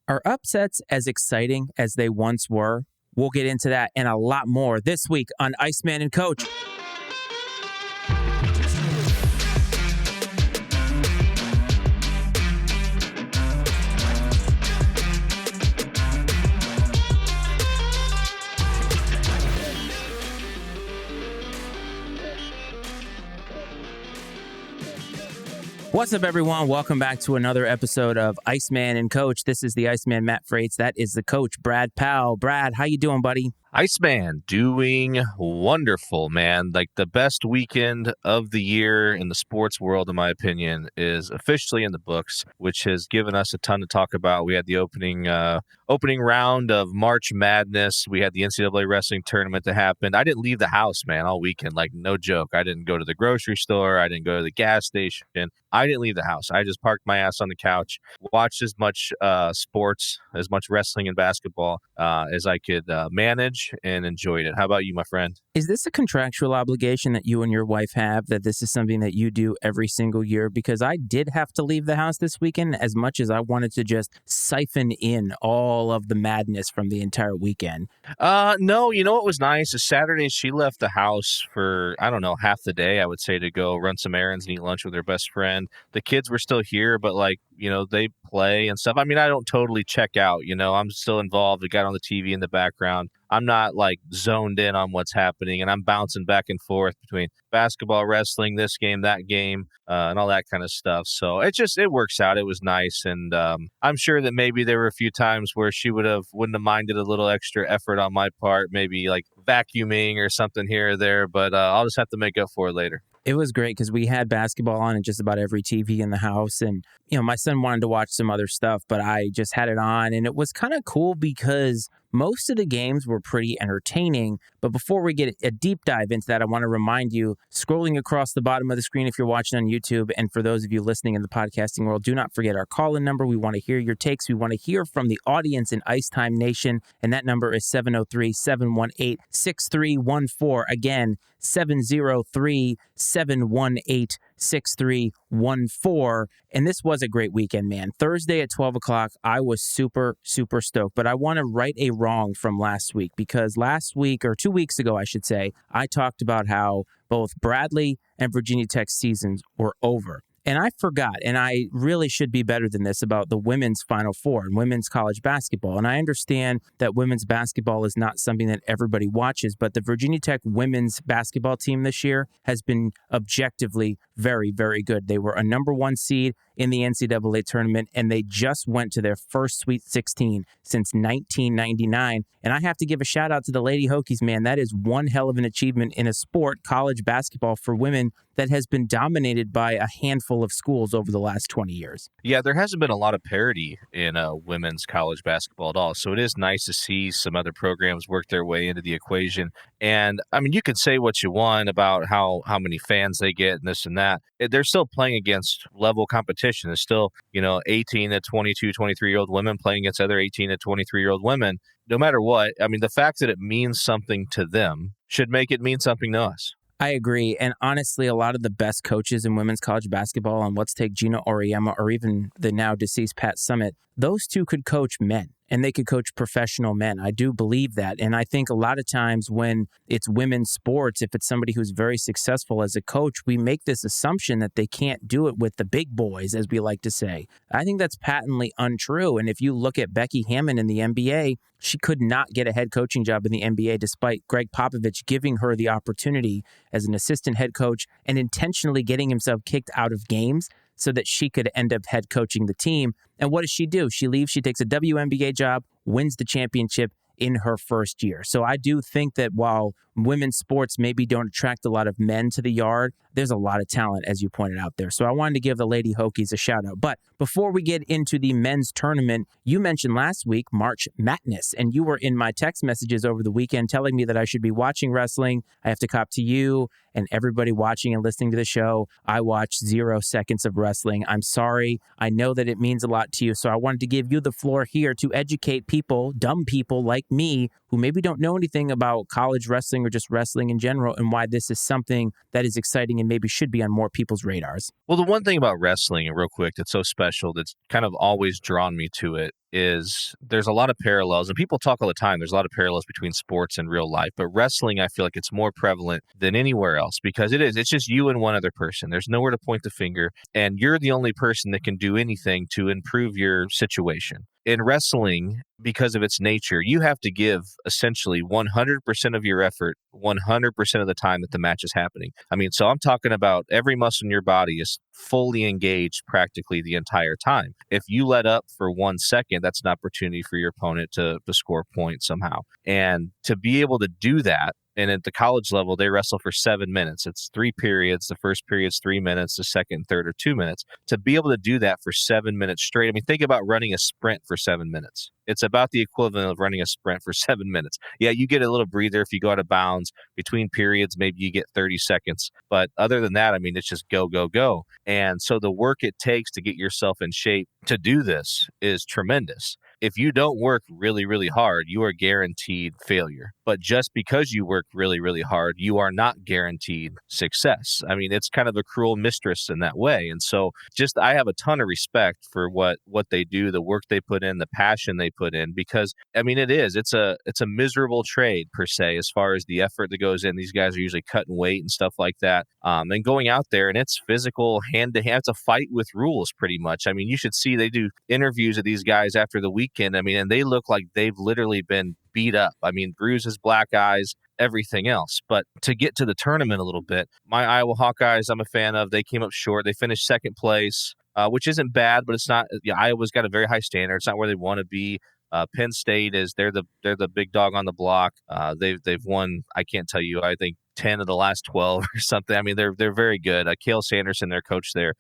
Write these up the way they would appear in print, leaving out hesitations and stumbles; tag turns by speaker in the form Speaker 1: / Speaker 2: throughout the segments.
Speaker 1: Are upsets as exciting as they once were? We'll get into that and a lot more this week on Iceman and Coach. What's up, everyone? Welcome back to another episode of Iceman and Coach. This is the Iceman, Matt Freites. That is the coach, Brad Powell. Brad, how you doing, buddy?
Speaker 2: Iceman, doing wonderful, man. Like the best weekend of the year in the sports world, in my opinion, is officially in the books, which has given us a ton to talk about. We had the opening round of March Madness. We had the NCAA wrestling tournament that happened. I didn't leave the house, man, all weekend. Like, no joke. I didn't go to the grocery store. I didn't go to the gas station. I didn't leave the house. I just parked my ass on the couch, watched as much sports, as much wrestling and basketball as I could manage, and enjoyed it. How about you, my friend?
Speaker 1: Is this a contractual obligation that you and your wife have, that this is something that you do every single year? Because I did have to leave the house this weekend as much as I wanted to just siphon in all of the madness from the entire weekend.
Speaker 2: No, you know what was nice is Saturday she left the house for, I don't know, half the day, I would say, to go run some errands and eat lunch with her best friend. The kids were still here, but they play and stuff. I mean, I don't totally check out, I'm still involved. I got on the TV in the background. I'm not zoned in on what's happening, and I'm bouncing back and forth between basketball, wrestling, this game, that game, and all that kind of stuff. So it works out. It was nice, and I'm sure that maybe there were a few times where she wouldn't have minded a little extra effort on my part, maybe like vacuuming or something here or there, but I'll just have to make up for it later.
Speaker 1: It was great because we had basketball on in just about every TV in the house. And, my son wanted to watch some other stuff, but I just had it on. And it was kind of cool because most of the games were pretty entertaining. But before we get a deep dive into that, I want to remind you, scrolling across the bottom of the screen if you're watching on YouTube, and for those of you listening in the podcasting world, do not forget our call-in number. We want to hear your takes. We want to hear from the audience in Ice Time Nation. And that number is 703-718-6314. Again, 703-718-6314. And this was a great weekend, man. Thursday at 12 o'clock, I was super, super stoked. But I want to right a wrong from last week, because last week, or 2 weeks ago, I should say, I talked about how both Bradley and Virginia Tech seasons were over. And I forgot, and I really should be better than this, about the women's Final Four and women's college basketball. And I understand that women's basketball is not something that everybody watches, but the Virginia Tech women's basketball team this year has been objectively very, very good. They were a number 1 seed in the NCAA tournament, and they just went to their first Sweet 16 since 1999. And I have to give a shout out to the Lady Hokies, man. That is one hell of an achievement in a sport, college basketball for women, that has been dominated by a handful of schools over the last 20 years.
Speaker 2: Yeah, there hasn't been a lot of parity in women's college basketball at all. So it is nice to see some other programs work their way into the equation. And I mean, you can say what you want about how many fans they get and this and that. They're still playing against level competition. There's still, 18 to 22, 23-year-old women playing against other 18 to 23-year-old women. No matter what, I mean, the fact that it means something to them should make it mean something to us.
Speaker 1: I agree. And honestly, a lot of the best coaches in women's college basketball, and let's take Gina Auriemma or even the now deceased Pat Summitt, those two could coach men. And they could coach professional men. I do believe that. And I think a lot of times when it's women's sports, if it's somebody who's very successful as a coach, we make this assumption that they can't do it with the big boys, as we like to say. I think that's patently untrue. And if you look at Becky Hammon in the NBA, she could not get a head coaching job in the NBA despite Greg Popovich giving her the opportunity as an assistant head coach and intentionally getting himself kicked out of games so that she could end up head coaching the team. And what does she do? She leaves, she takes a WNBA job, wins the championship in her first year. So I do think that while women's sports maybe don't attract a lot of men to the yard, there's a lot of talent, as you pointed out there. So I wanted to give the Lady Hokies a shout out. But before we get into the men's tournament, you mentioned last week March Madness, and you were in my text messages over the weekend telling me that I should be watching wrestling. I have to cop to you and everybody watching and listening to the show. I watched 0 seconds of wrestling. I'm sorry. I know that it means a lot to you. So I wanted to give you the floor here to educate people, dumb people like me, who maybe don't know anything about college wrestling or just wrestling in general, and why this is something that is exciting and maybe should be on more people's radars.
Speaker 2: Well, the one thing about wrestling, and real quick, that's so special, that's kind of always drawn me to it, is there's a lot of parallels, and people talk all the time. There's a lot of parallels between sports and real life, but wrestling, I feel like it's more prevalent than anywhere else because it's just you and one other person. There's nowhere to point the finger, and you're the only person that can do anything to improve your situation. In wrestling, because of its nature, you have to give essentially 100% of your effort 100% of the time that the match is happening. I mean, so I'm talking about every muscle in your body is fully engaged practically the entire time. If you let up for 1 second, that's an opportunity for your opponent to score points somehow. And to be able to do that, and at the college level, they wrestle for 7 minutes. It's 3 periods. The first period's 3 minutes. The second and third are 2 minutes. To be able to do that for 7 minutes straight, I mean, think about running a sprint for 7 minutes. It's about the equivalent of running a sprint for 7 minutes. Yeah, you get a little breather if you go out of bounds. Between periods, maybe you get 30 seconds. But other than that, I mean, it's just go, go, go. And so the work it takes to get yourself in shape to do this is tremendous. If you don't work really, really hard, you are guaranteed failure. But just because you work really, really hard, you are not guaranteed success. I mean, it's kind of a cruel mistress in that way. And so just I have a ton of respect for what they do, the work they put in, the passion they put in, because I mean, it's a miserable trade per se, as far as the effort that goes in. These guys are usually cutting weight and stuff like that. And going out there, and it's physical, hand to hand. It's a fight with rules pretty much. I mean, you should see they do interviews of these guys after the weekend. I mean, and they look like they've literally been beat up. I mean, bruises, black eyes, everything else. But to get to the tournament a little bit, my Iowa Hawkeyes, I'm a fan of. They came up short. They finished second place, which isn't bad, but it's not. Iowa's got a very high standard. It's not where they want to be. Penn State is they're the big dog on the block. They've won. I can't tell you. I think 10 of the last 12 or something. I mean, they're very good. Cale Sanderson, their coach there,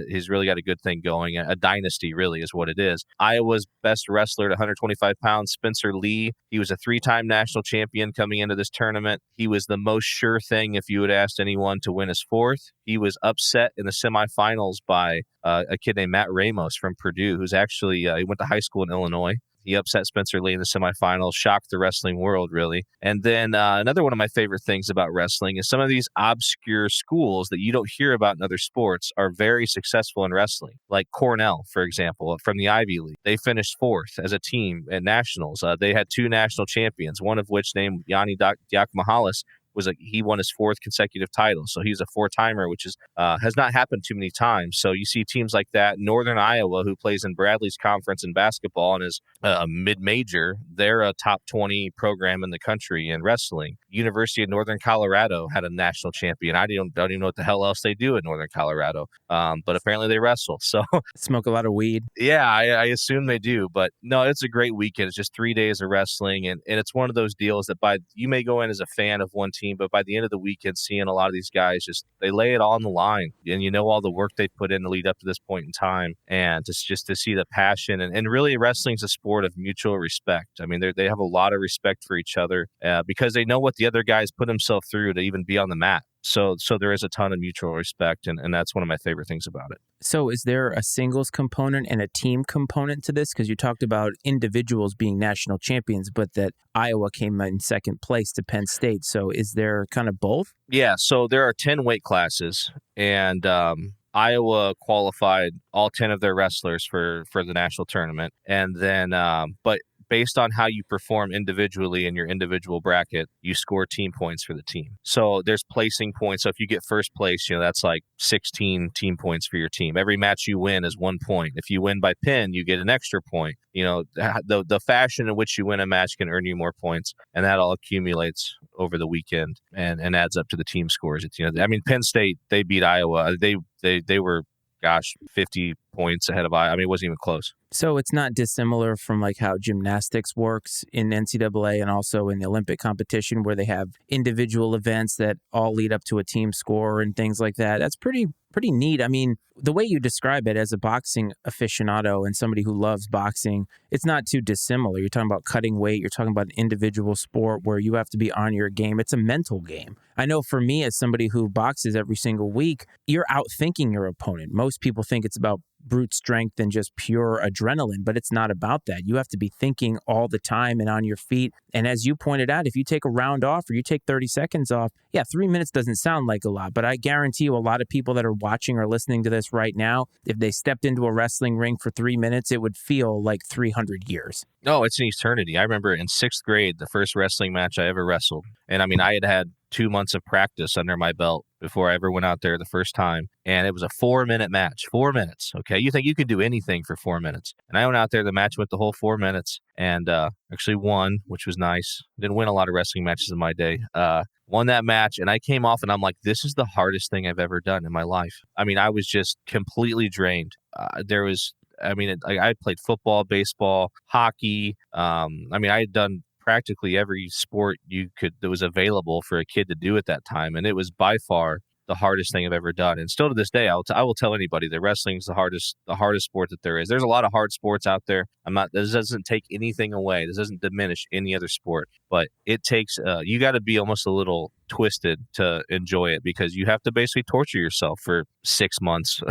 Speaker 2: he's really got a good thing going. A dynasty, really, is what it is. Iowa's best wrestler at 125 pounds, Spencer Lee. He was a 3-time national champion coming into this tournament. He was the most sure thing if you had asked anyone to win his fourth. He was upset in the semifinals by a kid named Matt Ramos from Purdue, who's actually he went to high school in Illinois. He upset Spencer Lee in the semifinals, shocked the wrestling world, really. And then another one of my favorite things about wrestling is some of these obscure schools that you don't hear about in other sports are very successful in wrestling. Like Cornell, for example, from the Ivy League. They finished fourth as a team at nationals. They had 2 national champions, one of which named Yanni Diakomahalis he won his 4th consecutive title. So he's a 4-timer, which is has not happened too many times. So you see teams like that. Northern Iowa, who plays in Bradley's conference in basketball and is a mid-major, they're a top 20 program in the country in wrestling. University of Northern Colorado had a national champion. I don't even know what the hell else they do in Northern Colorado, but apparently they wrestle. So
Speaker 1: smoke a lot of weed.
Speaker 2: Yeah, I assume they do. But no, it's a great weekend. It's just 3 days of wrestling, and it's one of those deals that you may go in as a fan of one team, but by the end of the weekend, seeing a lot of these guys they lay it all on the line, and all the work they put in to lead up to this point in time, and just to see the passion, and really wrestling's a sport of mutual respect. I mean, they have a lot of respect for each other because they know what the other guys put himself through to even be on the mat. So there is a ton of mutual respect, and that's one of my favorite things about it.
Speaker 1: So is there a singles component and a team component to this? Because you talked about individuals being national champions, but that Iowa came in second place to Penn State. So is there kind of both?
Speaker 2: Yeah, so there are 10 weight classes, and Iowa qualified all 10 of their wrestlers for the national tournament. And then, but based on how you perform individually in your individual bracket, you score team points for the team. So there's placing points. So if you get first place, that's like 16 team points for your team. Every match you win is 1 point. If you win by pin, you get an extra point. The fashion in which you win a match can earn you more points, and that all accumulates over the weekend and adds up to the team scores. I mean, Penn State, they beat Iowa. They were 50 points ahead of Iowa. I mean, it wasn't even close.
Speaker 1: So it's not dissimilar from like how gymnastics works in NCAA and also in the Olympic competition, where they have individual events that all lead up to a team score and things like that. That's pretty neat. I mean, the way you describe it as a boxing aficionado and somebody who loves boxing, it's not too dissimilar. You're talking about cutting weight. You're talking about an individual sport where you have to be on your game. It's a mental game. I know for me, as somebody who boxes every single week, you're outthinking your opponent. Most people think it's about brute strength and just pure adrenaline, but it's not about that. You have to be thinking all the time and on your feet. And as you pointed out, if you take a round off or you take 30 seconds off, 3 minutes doesn't sound like a lot, but I guarantee you a lot of people that are watching or listening to this right now, if they stepped into a wrestling ring for 3 minutes, it would feel like 300 years.
Speaker 2: No, it's an eternity. I remember in 6th grade, the first wrestling match I ever wrestled. And I mean, I had 2 months of practice under my belt before I ever went out there the first time. And it was a 4-minute match. 4 minutes. Okay. You think you could do anything for 4 minutes. And I went out there, the match went the whole 4 minutes and actually won, which was nice. Didn't win a lot of wrestling matches in my day. Won that match. And I came off and I'm like, this is the hardest thing I've ever done in my life. I mean, I was just completely drained. I played football, baseball, hockey. I had done practically every sport that was available for a kid to do at that time. And it was by far the hardest thing I've ever done. And still to this day, I will tell anybody that wrestling is the hardest sport that there is. There's a lot of hard sports out there. This doesn't take anything away. This doesn't diminish any other sport, but it takes, you got to be almost a little twisted to enjoy it because you have to basically torture yourself for 6 months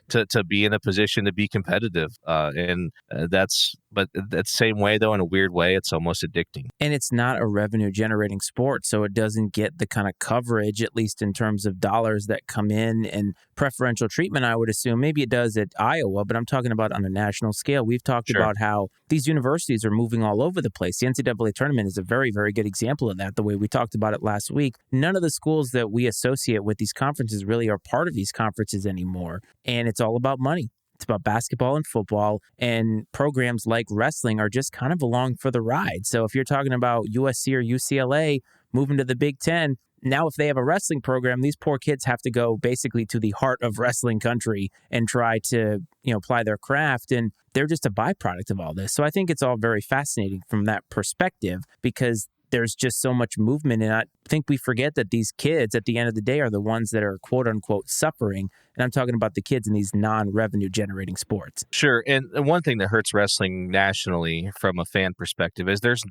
Speaker 2: to be in a position to be competitive. But that same way though, in a weird way, it's almost addicting.
Speaker 1: And it's not a revenue generating sport, so it doesn't get the kind of coverage, at least in terms of dollars that come in and preferential treatment, I would assume. Maybe it does at Iowa, but I'm talking about on a national scale. We've talked about how these universities are moving all over the place. The NCAA tournament is a very, very good example of that, the way we talked about it last week. None of the schools that we associate with these conferences really are part of these conferences anymore, and it's all about money. It's about basketball and football, and programs like wrestling are just kind of along for the ride. So if you're talking about USC or UCLA moving to the Big Ten, now if they have a wrestling program, these poor kids have to go basically to the heart of wrestling country and try to, apply their craft, and they're just a byproduct of all this. So I think it's all very fascinating from that perspective because there's just so much movement. And I think we forget that these kids at the end of the day are the ones that are quote unquote suffering. And I'm talking about the kids in these non-revenue generating sports.
Speaker 2: Sure. And one thing that hurts wrestling nationally from a fan perspective is there's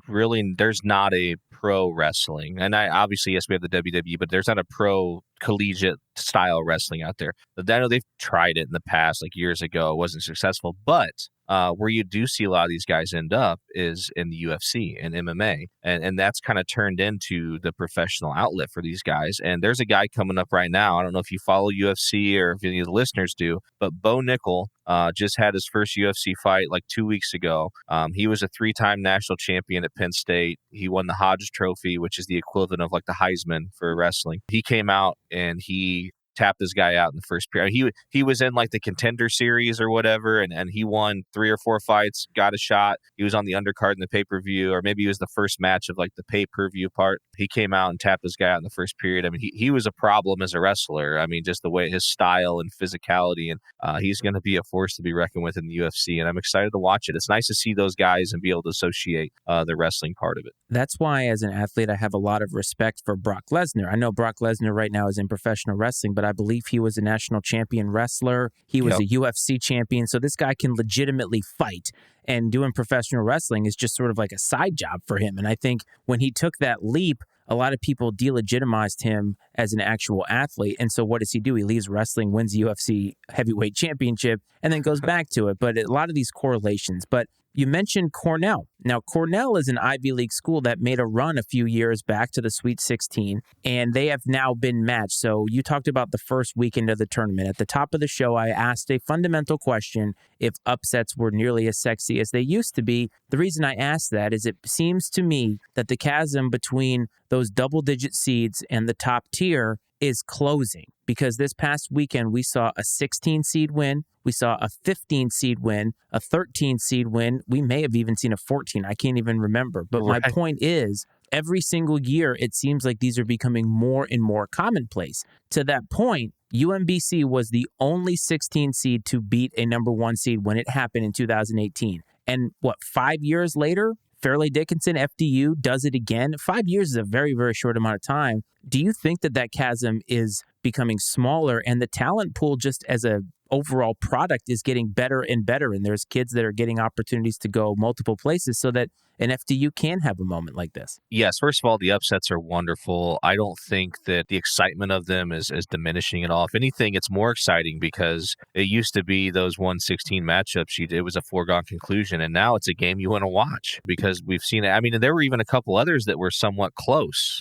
Speaker 2: not a pro wrestling. And obviously, yes, we have the WWE, but there's not a pro collegiate style wrestling out there. I know they've tried it in the past, like years ago. It wasn't successful, but where you do see a lot of these guys end up is in the UFC and MMA. And that's kind of turned into the professional outlet for these guys. And there's a guy coming up right now. I don't know if you follow UFC or if any of the listeners do, but Bo Nickel just had his first UFC fight like 2 weeks ago. He was a 3-time national champion at Penn State. He won the Hodge Trophy, which is the equivalent of like the Heisman for wrestling. He came out and he tapped this guy out in the first period. He was in like the Contender Series or whatever, and he won 3 or 4 fights, got a shot. He was on the undercard in the pay-per-view, or maybe it was the first match of like the pay-per-view part. He came out and tapped this guy out in the first period. I mean, he was a problem as a wrestler. I mean, just the way his style and physicality, and he's going to be a force to be reckoned with in the UFC, and I'm excited to watch it. It's nice to see those guys and be able to associate the wrestling part of it.
Speaker 1: That's why, as an athlete, I have a lot of respect for Brock Lesnar. I know Brock Lesnar right now is in professional wrestling, but I believe he was a national champion wrestler. He was a UFC champion. So this guy can legitimately fight. And doing professional wrestling is just sort of like a side job for him. And I think when he took that leap, a lot of people delegitimized him as an actual athlete. And so what does he do? He leaves wrestling, wins the UFC heavyweight championship, and then goes back to it. But a lot of these correlations. But you mentioned Cornell. Now, Cornell is an Ivy League school that made a run a few years back to the Sweet 16, and they have now been matched. So you talked about the first weekend of the tournament. At the top of the show, I asked a fundamental question: if upsets were nearly as sexy as they used to be. The reason I asked that is it seems to me that the chasm between those double-digit seeds and the top tier is closing, because this past weekend we saw a 16 seed win, we saw a 15 seed win, a 13 seed win. We may have even seen a 14. I can't even remember. But my point is, every single year, it seems like these are becoming more and more commonplace. To that point, UMBC was the only 16 seed to beat a number 1 seed when it happened in 2018. And 5 years later, Fairleigh Dickinson, FDU, does it again. 5 years is a very, very short amount of time. Do you think that chasm is becoming smaller, and the talent pool just as a overall product is getting better and better. And there's kids that are getting opportunities to go multiple places so that an FDU can have a moment like this.
Speaker 2: Yes, first of all, the upsets are wonderful. I don't think that the excitement of them is diminishing at all. If anything, it's more exciting because it used to be those 116 matchups, it was a foregone conclusion, and now it's a game you want to watch because we've seen it. I mean, and there were even a couple others that were somewhat close.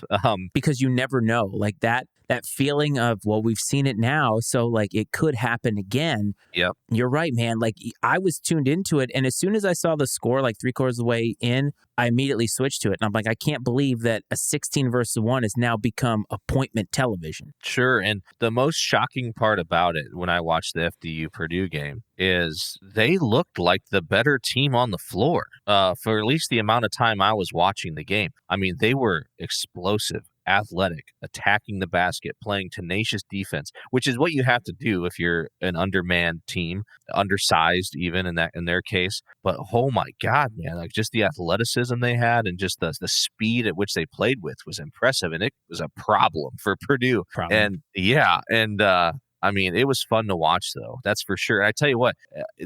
Speaker 1: Because you never know, like that feeling of, well, we've seen it now, so like it could happen again.
Speaker 2: Yep.
Speaker 1: You're right, man. Like I was tuned into it, and as soon as I saw the score, like 3/4 of the way in, I immediately switched to it. And I'm like, I can't believe that a 16 versus 1 has now become appointment television.
Speaker 2: Sure. And the most shocking part about it when I watched the FDU Purdue game is they looked like the better team on the floor for at least the amount of time I was watching the game. I mean, they were explosive, athletic, attacking the basket, playing tenacious defense, which is what you have to do if you're an undermanned team, undersized even in their case. But oh my God, man, like just the athleticism they had and just the speed at which they played with was impressive. And it was a problem for Purdue. And I mean, it was fun to watch, though. That's for sure. And I tell you what,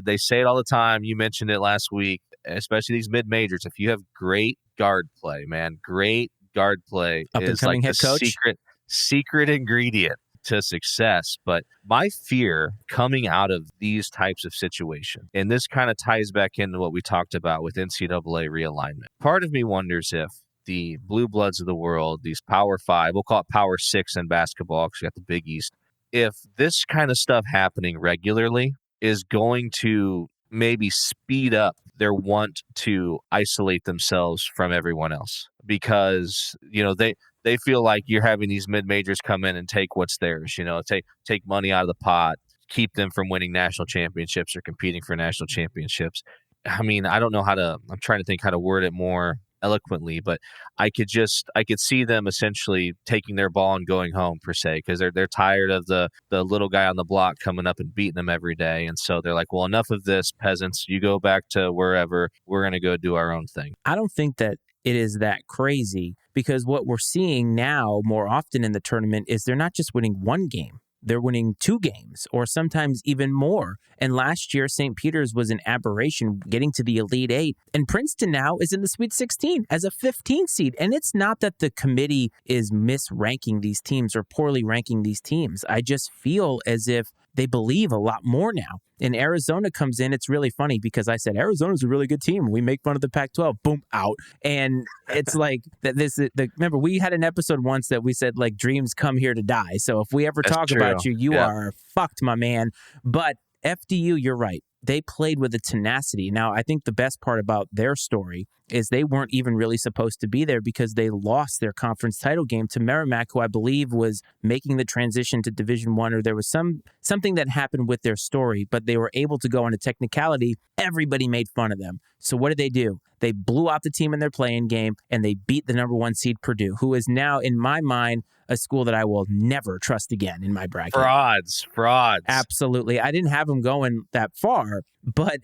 Speaker 2: they say it all the time. You mentioned it last week, especially these mid-majors. If you have great guard play, man, great guard play is like the secret ingredient to success. But my fear coming out of these types of situations, and this kind of ties back into what we talked about with NCAA realignment. Part of me wonders if the blue bloods of the world, these Power 5, we'll call it Power 6 in basketball because you got the Big East, if this kind of stuff happening regularly is going to maybe speed up their want to isolate themselves from everyone else because, they feel like you're having these mid-majors come in and take what's theirs, take money out of the pot, keep them from winning national championships or competing for national championships. I mean, I don't know I'm trying to think how to word it more eloquently, but I could see them essentially taking their ball and going home per se, because they're tired of the little guy on the block coming up and beating them every day. And so they're like, well, enough of this, peasants, you go back to wherever, we're going to go do our own thing.
Speaker 1: I don't think that it is that crazy, because what we're seeing now more often in the tournament is they're not just winning one game. They're winning 2 games or sometimes even more. And last year, St. Peter's was an aberration getting to the Elite 8. And Princeton now is in the Sweet 16 as a 15 seed. And it's not that the committee is misranking these teams or poorly ranking these teams. I just feel as if they believe a lot more now. And Arizona comes in. It's really funny because I said, Arizona's a really good team. We make fun of the Pac-12. Boom, out. And it's like that. Remember, we had an episode once that we said, like, dreams come here to die. So if we ever talk about you, you are fucked, my man. But FDU, you're right. They played with a tenacity. Now, I think the best part about their story is they weren't even really supposed to be there because they lost their conference title game to Merrimack, who I believe was making the transition to Division I, or there was something that happened with their story, but they were able to go on a technicality. Everybody made fun of them. So what did they do? They blew out the team in their playing game, and they beat the number 1 seed Purdue, who is now, in my mind, a school that I will never trust again in my bracket.
Speaker 2: Frauds.
Speaker 1: Absolutely. I didn't have them going that far, but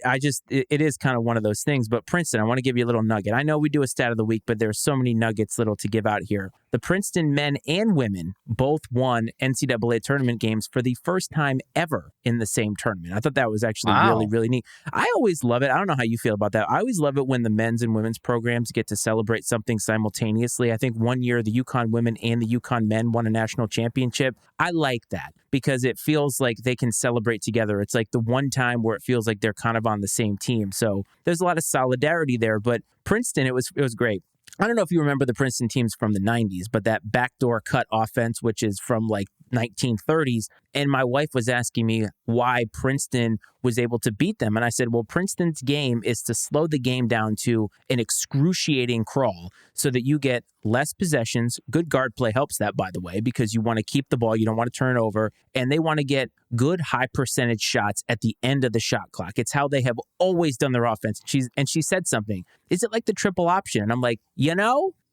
Speaker 1: it is kind of one of those things. But Princeton, I want to give you a little nugget. I know we do a stat of the week, but there's so many nuggets little to give out here. The Princeton men and women both won NCAA tournament games for the first time ever in the same tournament. I thought that was actually really, really neat. I always love it. I don't know how you feel about that. I always love it when the men's and women's programs get to celebrate something simultaneously. I think one year the UConn women and the UConn men won a national championship. I like that because it feels like they can celebrate together. It's like the one time where it feels like they're kind of on the same team. So there's a lot of solidarity there. But Princeton, it was great. I don't know if you remember the Princeton teams from the 90s, but that backdoor cut offense, which is from like 1930s. And my wife was asking me why Princeton was able to beat them. And I said, well, Princeton's game is to slow the game down to an excruciating crawl so that you get less possessions. Good guard play helps that, by the way, because you want to keep the ball. You don't want to turn it over. And they want to get good high percentage shots at the end of the shot clock. It's how they have always done their offense. She said something. Is it like the triple option? And I'm like,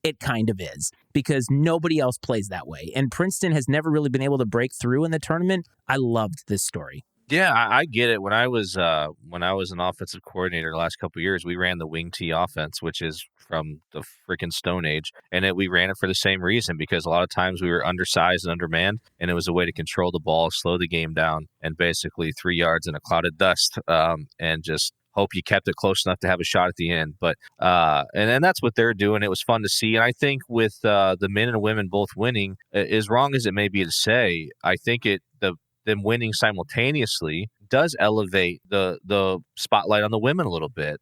Speaker 1: it kind of is, because nobody else plays that way. And Princeton has never really been able to break through in the tournament. I loved this story.
Speaker 2: Yeah, I get it. When I was an offensive coordinator the last couple of years, we ran the wing T offense, which is from the freaking Stone Age, and we ran it for the same reason because a lot of times we were undersized and undermanned, and it was a way to control the ball, slow the game down, and basically 3 yards in a cloud of dust, and just hope you kept it close enough to have a shot at the end. But and that's what they're doing. It was fun to see, and I think with the men and women both winning, as wrong as it may be to say, I think them winning simultaneously does elevate the spotlight on the women a little bit,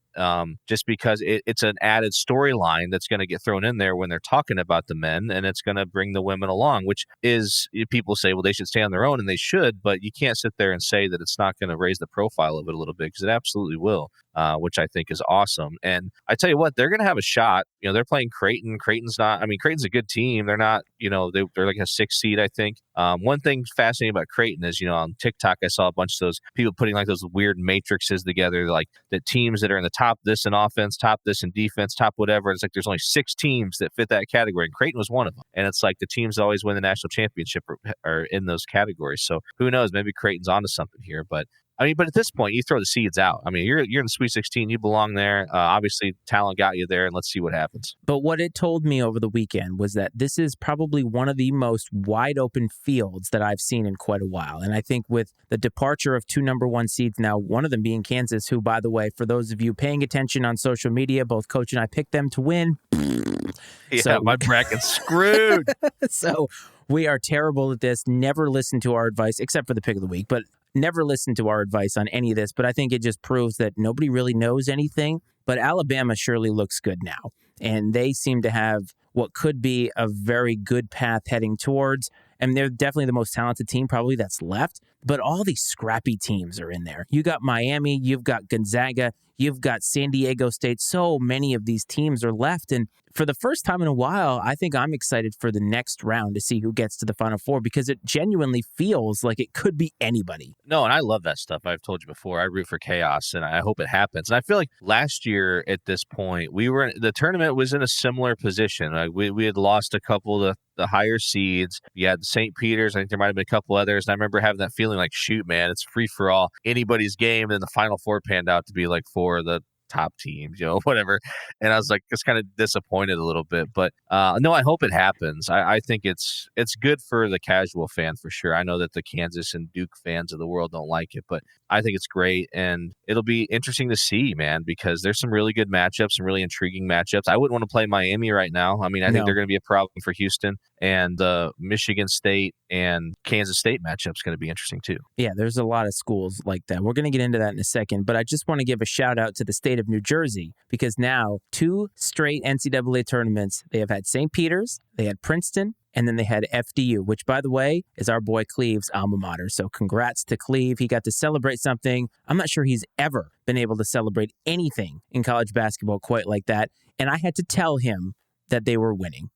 Speaker 2: just because it's an added storyline that's going to get thrown in there when they're talking about the men, and it's going to bring the women along, which is, people say, well, they should stay on their own, and they should, but you can't sit there and say that it's not going to raise the profile of it a little bit, because it absolutely will. Which I think is awesome. And I tell you what, they're going to have a shot. They're playing Creighton. Creighton's a good team. They're not, they're like a 6 seed, I think. One thing fascinating about Creighton is, on TikTok, I saw a bunch of those people putting like those weird matrices together, like the teams that are in the top this in offense, top this in defense, top whatever. It's like there's only 6 teams that fit that category, and Creighton was one of them. And it's like the teams that always win the national championship are in those categories. So who knows? Maybe Creighton's onto something here, but at this point, you throw the seeds out. You're in the Sweet 16. You belong there. Obviously, talent got you there, and let's see what happens.
Speaker 1: But what it told me over the weekend was that this is probably one of the most wide open fields that I've seen in quite a while. And I think with the departure of 2 number 1 seeds now, one of them being Kansas, who, by the way, for those of you paying attention on social media, both Coach and I picked them to win.
Speaker 2: Yeah, so, my bracket's screwed.
Speaker 1: So we are terrible at this. Never listen to our advice, except for the pick of the week. But never listen to our advice on any of this, but I think it just proves that nobody really knows anything. But Alabama surely looks good now, and they seem to have what could be a very good path heading towards, and they're definitely the most talented team probably that's left, but all these scrappy teams are in there. You got Miami, you've got Gonzaga, you've got San Diego State. So many of these teams are left, and for the first time in a while, I think I'm excited for the next round to see who gets to the Final Four, because it genuinely feels like it could be anybody.
Speaker 2: No, and I love that stuff. I've told you before, I root for chaos, and I hope it happens. And I feel like last year at this point, the tournament was in a similar position. Like we had lost a couple of the higher seeds. You had St. Peter's. I think there might have been a couple others. And I remember having that feeling like, shoot, man, it's free for all. Anybody's game. And then the Final Four panned out to be like 4 of the top teams, whatever. And I was like, just kind of disappointed a little bit. But no, I hope it happens. I think it's good for the casual fan for sure. I know that the Kansas and Duke fans of the world don't like it, but I think it's great. And it'll be interesting to see, man, because there's some really good matchups, some really intriguing matchups. I wouldn't want to play Miami right now. I think they're going to be a problem for Houston, and Michigan State and Kansas State matchup's going to be interesting too.
Speaker 1: Yeah, there's a lot of schools like that. We're going to get into that in a second, but I just want to give a shout out to the state of New Jersey, because now 2 straight NCAA tournaments. They have had St. Peter's, they had Princeton, and then they had FDU, which, by the way, is our boy Cleve's alma mater. So congrats to Cleve. He got to celebrate something. I'm not sure he's ever been able to celebrate anything in college basketball quite like that. And I had to tell him that they were winning.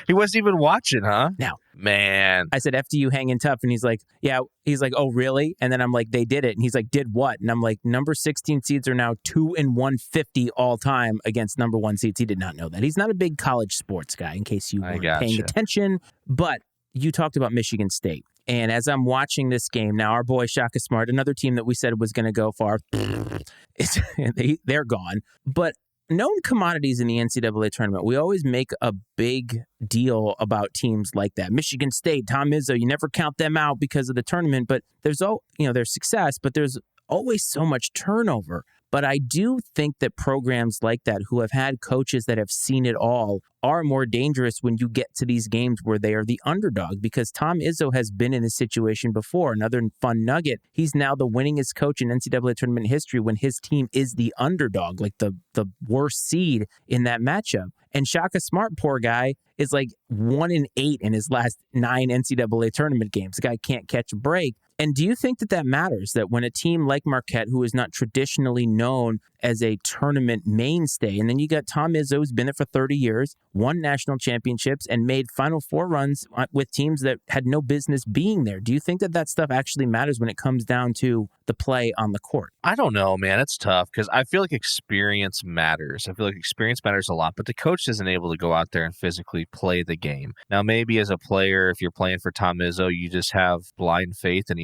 Speaker 2: He wasn't even watching, huh?
Speaker 1: No.
Speaker 2: Man.
Speaker 1: I said, FDU hanging tough. And he's like, yeah. He's like, oh, really? And then I'm like, they did it. And he's like, did what? And I'm like, number 16 seeds are now 2-150 all time against number 1 seeds. He did not know that. He's not a big college sports guy, in case you weren't paying attention. But you talked about Michigan State. And as I'm watching this game, now our boy Shaka Smart, another team that we said was going to go far, they're gone. But known commodities in the NCAA tournament, we always make a big deal about teams like that. Michigan State, Tom Izzo, you never count them out because of the tournament, but there's their success, but there's always so much turnover. But I do think that programs like that, who have had coaches that have seen it all, are more dangerous when you get to these games where they are the underdog, because Tom Izzo has been in this situation before. Another fun nugget, he's now the winningest coach in NCAA tournament history when his team is the underdog, like the worst seed in that matchup. And Shaka Smart, poor guy, is like 1-8 in his last 9 NCAA tournament games. The guy can't catch a break. And do you think that matters, that when a team like Marquette, who is not traditionally known as a tournament mainstay, and then you got Tom Izzo, who's been there for 30 years, won national championships, and made Final Four runs with teams that had no business being there? Do you think that stuff actually matters when it comes down to the play on the court?
Speaker 2: I don't know, man. It's tough because I feel like experience matters. I feel like experience matters a lot, but the coach isn't able to go out there and physically play the game. Now, maybe as a player, if you're playing for Tom Izzo, you just have blind faith, and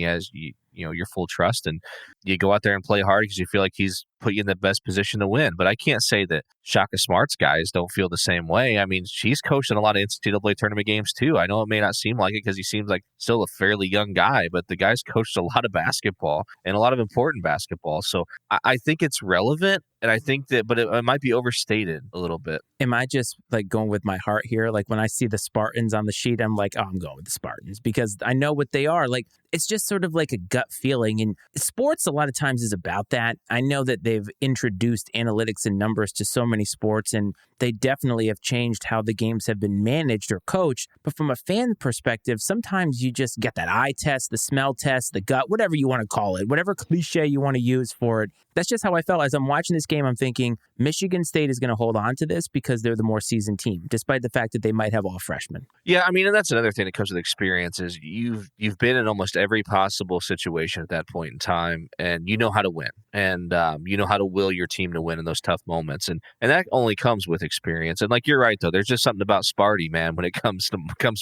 Speaker 2: your full trust, and you go out there and play hard because you feel like he's put you in the best position to win. But I can't say that Shaka Smart's guys don't feel the same way. I mean, she's coached in a lot of NCAA tournament games too. I know it may not seem like it because he seems like still a fairly young guy, but the guy's coached a lot of basketball and a lot of important basketball. So I think it's relevant. And I think that, but it might be overstated a little bit.
Speaker 1: Am I just like going with my heart here? Like when I see the Spartans on the sheet, I'm like, oh, I'm going with the Spartans because I know what they are. Like it's just sort of like a gut feeling. And sports a lot of times is about that. I know that they've introduced analytics and numbers to so many sports, and they definitely have changed how the games have been managed or coached. But from a fan perspective, sometimes you just get that eye test, the smell test, the gut, whatever you want to call it, whatever cliche you want to use for it. That's just how I felt as I'm watching this game. I'm thinking Michigan State is going to hold on to this because they're the more seasoned team, despite the fact that they might have all freshmen.
Speaker 2: Yeah, I mean, and that's another thing that comes with experience is you've been in almost every possible situation at that point in time, and you know how to win, and you know how to will your team to win in those tough moments, and that only comes with experience. And like you're right though, there's just something about Sparty, man, when it comes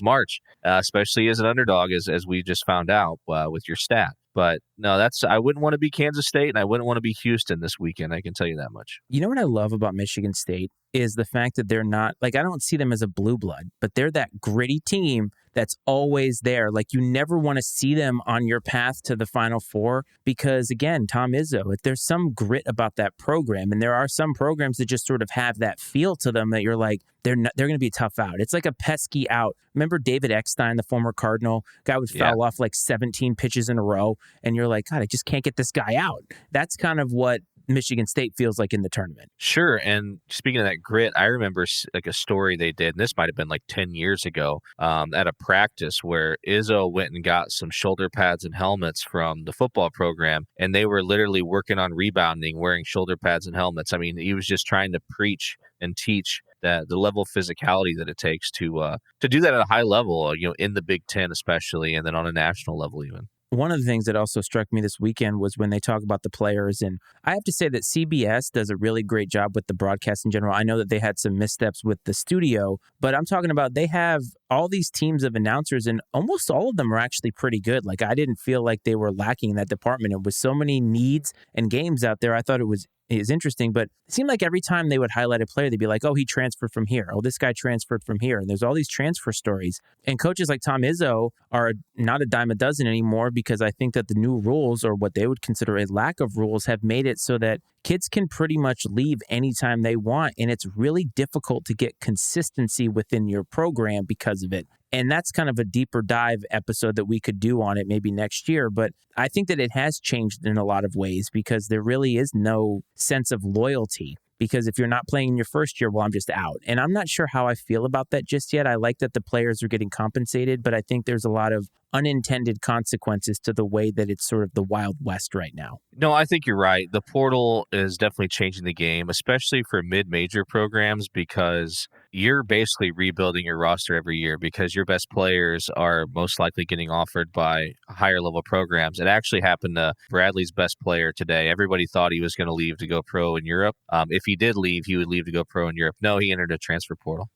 Speaker 2: March, especially as an underdog, as we just found out with your stat. But no, I wouldn't want to be Kansas State, and I wouldn't want to be Houston this weekend. I can tell you that much.
Speaker 1: You know what I love about Michigan State is the fact that they're not, like, I don't see them as a blue blood, but they're that gritty team that's always there. Like, you never want to see them on your path to the Final Four because, again, Tom Izzo, there's some grit about that program. And there are some programs that just sort of have that feel to them that you're like, they're going to be tough out. It's like a pesky out. Remember David Eckstein, the former Cardinal? Guy would foul off like 17 pitches in a row. And you're like, God, I just can't get this guy out. That's kind of what Michigan State feels like in the tournament.
Speaker 2: Sure. And speaking of that grit, I remember like a story they did, and this might have been like 10 years ago, at a practice where Izzo went and got some shoulder pads and helmets from the football program, and they were literally working on rebounding, wearing shoulder pads and helmets. I mean, he was just trying to preach and teach that the level of physicality that it takes to do that at a high level, in the Big Ten especially, and then on a national level even.
Speaker 1: One of the things that also struck me this weekend was when they talk about the players. And I have to say that CBS does a really great job with the broadcast in general. I know that they had some missteps with the studio, but I'm talking about they have all these teams of announcers, and almost all of them are actually pretty good. Like, I didn't feel like they were lacking in that department. It was so many needs and games out there. I thought it was interesting, but it seemed like every time they would highlight a player, they'd be like, oh, he transferred from here. Oh, this guy transferred from here. And there's all these transfer stories. And coaches like Tom Izzo are not a dime a dozen anymore because I think that the new rules, or what they would consider a lack of rules, have made it so that kids can pretty much leave anytime they want. And it's really difficult to get consistency within your program because of it. And that's kind of a deeper dive episode that we could do on it maybe next year. But I think that it has changed in a lot of ways because there really is no sense of loyalty. Because if you're not playing in your first year, well, I'm just out. And I'm not sure how I feel about that just yet. I like that the players are getting compensated, but I think there's a lot of unintended consequences to the way that it's sort of the Wild West right now.
Speaker 2: No, I think you're right. The portal is definitely changing the game, especially for mid-major programs, because you're basically rebuilding your roster every year because your best players are most likely getting offered by higher level programs. It actually happened to Bradley's best player today. Everybody thought he was going to leave to go pro in Europe. If he did leave, he would leave to go pro in Europe. No, he entered a transfer portal.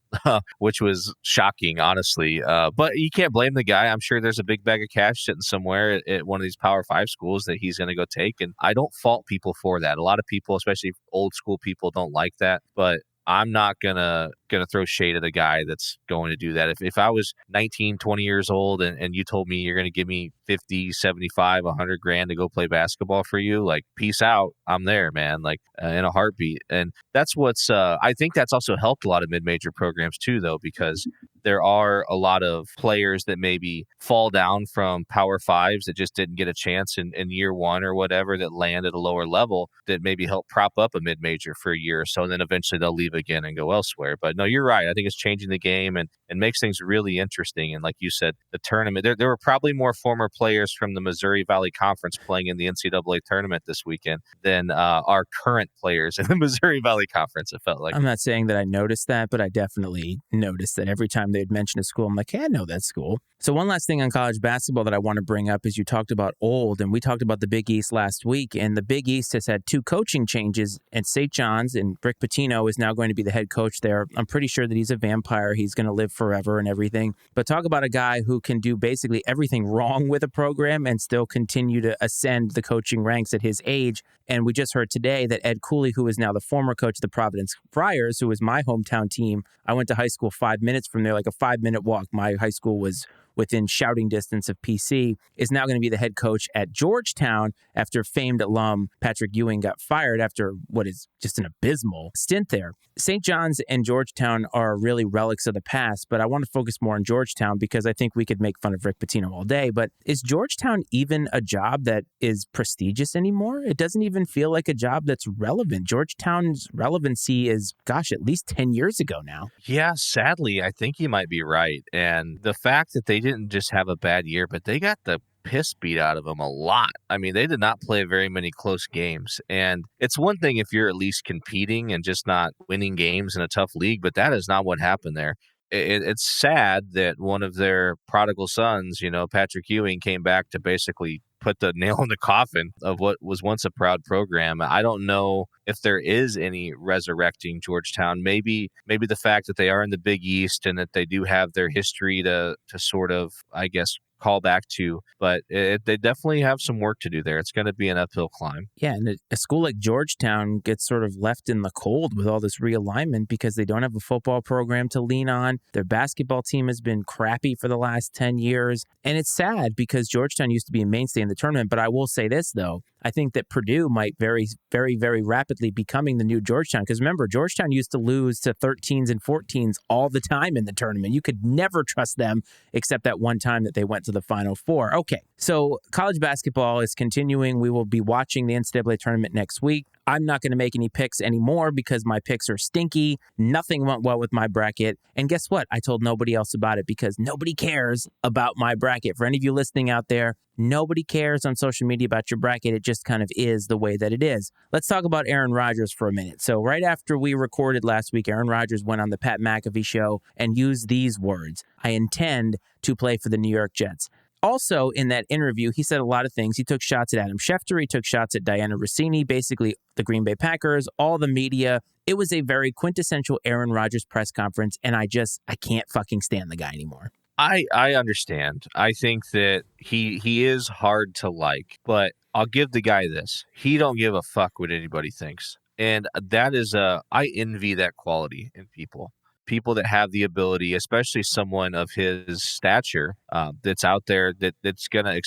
Speaker 2: Which was shocking, honestly. But you can't blame the guy. I'm sure there's a big bag of cash sitting somewhere at one of these Power 5 schools that he's going to go take. And I don't fault people for that. A lot of people, especially old school people, don't like that. But I'm not gonna throw shade at a guy that's going to do that. If I was 19, 20 years old and you told me you're going to give me 50, 75, 100 grand to go play basketball for you, like, peace out. I'm there, man, like in a heartbeat. And that's what's I think that's also helped a lot of mid-major programs too, though, because there are a lot of players that maybe fall down from Power 5s that just didn't get a chance in year one or whatever, that land at a lower level that maybe help prop up a mid-major for a year or so, and then eventually they'll leave again and go elsewhere. But no, you're right. I think it's changing the game and makes things really interesting. And like you said, the tournament, there were probably more former players from the Missouri Valley Conference playing in the NCAA tournament this weekend than our current players in the Missouri Valley Conference, it felt like.
Speaker 1: I'm not saying that I noticed that, but I definitely noticed that every time they'd mention a school, I'm like, hey, I know that school. So one last thing on college basketball that I want to bring up is you talked about old, and we talked about the Big East last week, and the Big East has had 2 coaching changes at St. John's, and Rick Pitino is now going to be the head coach there. I'm pretty sure that he's a vampire. He's going to live forever and everything. But talk about a guy who can do basically everything wrong with a program and still continue to ascend the coaching ranks at his age. And we just heard today that Ed Cooley, who is now the former coach of the Providence Friars, who is my hometown team, I went to high school 5 minutes from there, like a 5-minute walk. My high school was within shouting distance of PC, is now going to be the head coach at Georgetown after famed alum Patrick Ewing got fired after what is just an abysmal stint there. St. John's and Georgetown are really relics of the past, but I want to focus more on Georgetown because I think we could make fun of Rick Pitino all day. But is Georgetown even a job that is prestigious anymore? It doesn't even feel like a job that's relevant. Georgetown's relevancy is, gosh, at least 10 years ago now.
Speaker 2: Yeah, sadly, I think you might be right. And the fact that they didn't just have a bad year, but they got the piss beat out of them a lot. I mean, they did not play very many close games. And it's one thing if you're at least competing and just not winning games in a tough league, but that is not what happened there. It's sad that one of their prodigal sons, Patrick Ewing, came back to basically put the nail in the coffin of what was once a proud program. I don't know if there is any resurrecting Georgetown. Maybe the fact that they are in the Big East and that they do have their history to sort of, I guess, call back to, but they definitely have some work to do there. It's going to be an uphill climb.
Speaker 1: Yeah, and a school like Georgetown gets sort of left in the cold with all this realignment because they don't have a football program to lean on. Their basketball team has been crappy for the last 10 years, and it's sad because Georgetown used to be a mainstay in the tournament, but I will say this, though. I think that Purdue might very, very, very rapidly becoming the new Georgetown. Because remember, Georgetown used to lose to 13s and 14s all the time in the tournament. You could never trust them except that one time that they went to the Final Four. Okay, so college basketball is continuing. We will be watching the NCAA tournament next week. I'm not going to make any picks anymore because my picks are stinky. Nothing went well with my bracket. And guess what? I told nobody else about it because nobody cares about my bracket. For any of you listening out there, nobody cares on social media about your bracket. It just kind of is the way that it is. Let's talk about Aaron Rodgers for a minute. So right after we recorded last week, Aaron Rodgers went on the Pat McAfee show and used these words: "I intend to play for the New York Jets." Also, in that interview, he said a lot of things. He took shots at Adam Schefter. He took shots at Diana Rossini, basically the Green Bay Packers, all the media. It was a very quintessential Aaron Rodgers press conference, and I can't fucking stand the guy anymore.
Speaker 2: I understand. I think that he is hard to like, but I'll give the guy this. He don't give a fuck what anybody thinks. And that is I envy that quality in people. People that have the ability, especially someone of his stature, that's out there that's going to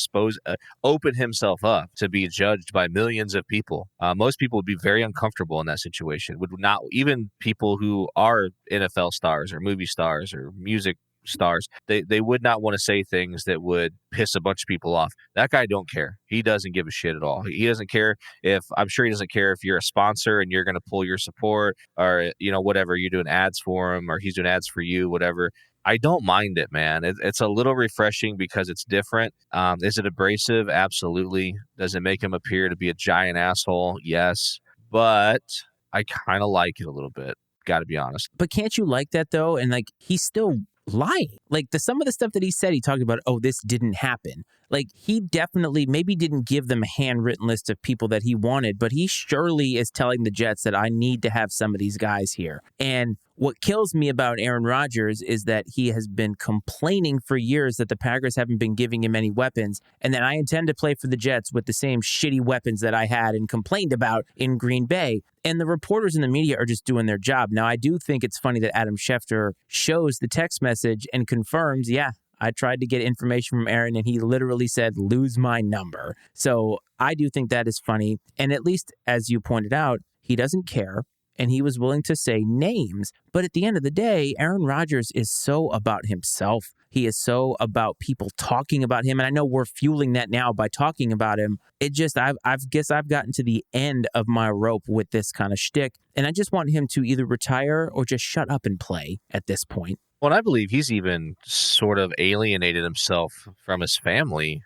Speaker 2: open himself up to be judged by millions of people. Most people would be very uncomfortable in that situation. Would not, even people who are NFL stars or movie stars or music stars, they would not want to say things that would piss a bunch of people off. That guy don't care. He doesn't give a shit at all. He doesn't care I'm sure he doesn't care if you're a sponsor and you're going to pull your support or, whatever, you're doing ads for him or he's doing ads for you, whatever. I don't mind it, man. It's a little refreshing because it's different. Is it abrasive? Absolutely. Does it make him appear to be a giant asshole? Yes. But I kind of like it a little bit. Got to be honest.
Speaker 1: But can't you like that, though? And he's still lying. Some of the stuff that he said, he talked about, oh, this didn't happen. He definitely maybe didn't give them a handwritten list of people that he wanted, but he surely is telling the Jets that I need to have some of these guys here. And what kills me about Aaron Rodgers is that he has been complaining for years that the Packers haven't been giving him any weapons, and that I intend to play for the Jets with the same shitty weapons that I had and complained about in Green Bay. And the reporters in the media are just doing their job. Now, I do think it's funny that Adam Schefter shows the text message and confirms, yeah, I tried to get information from Aaron, and he literally said, lose my number. So I do think that is funny. And at least, as you pointed out, he doesn't care. And he was willing to say names. But at the end of the day, Aaron Rodgers is so about himself. He is so about people talking about him. And I know we're fueling that now by talking about him. It just, I guess I've gotten to the end of my rope with this kind of shtick. And I just want him to either retire or just shut up and play at this point.
Speaker 2: Well, I believe he's even sort of alienated himself from his family.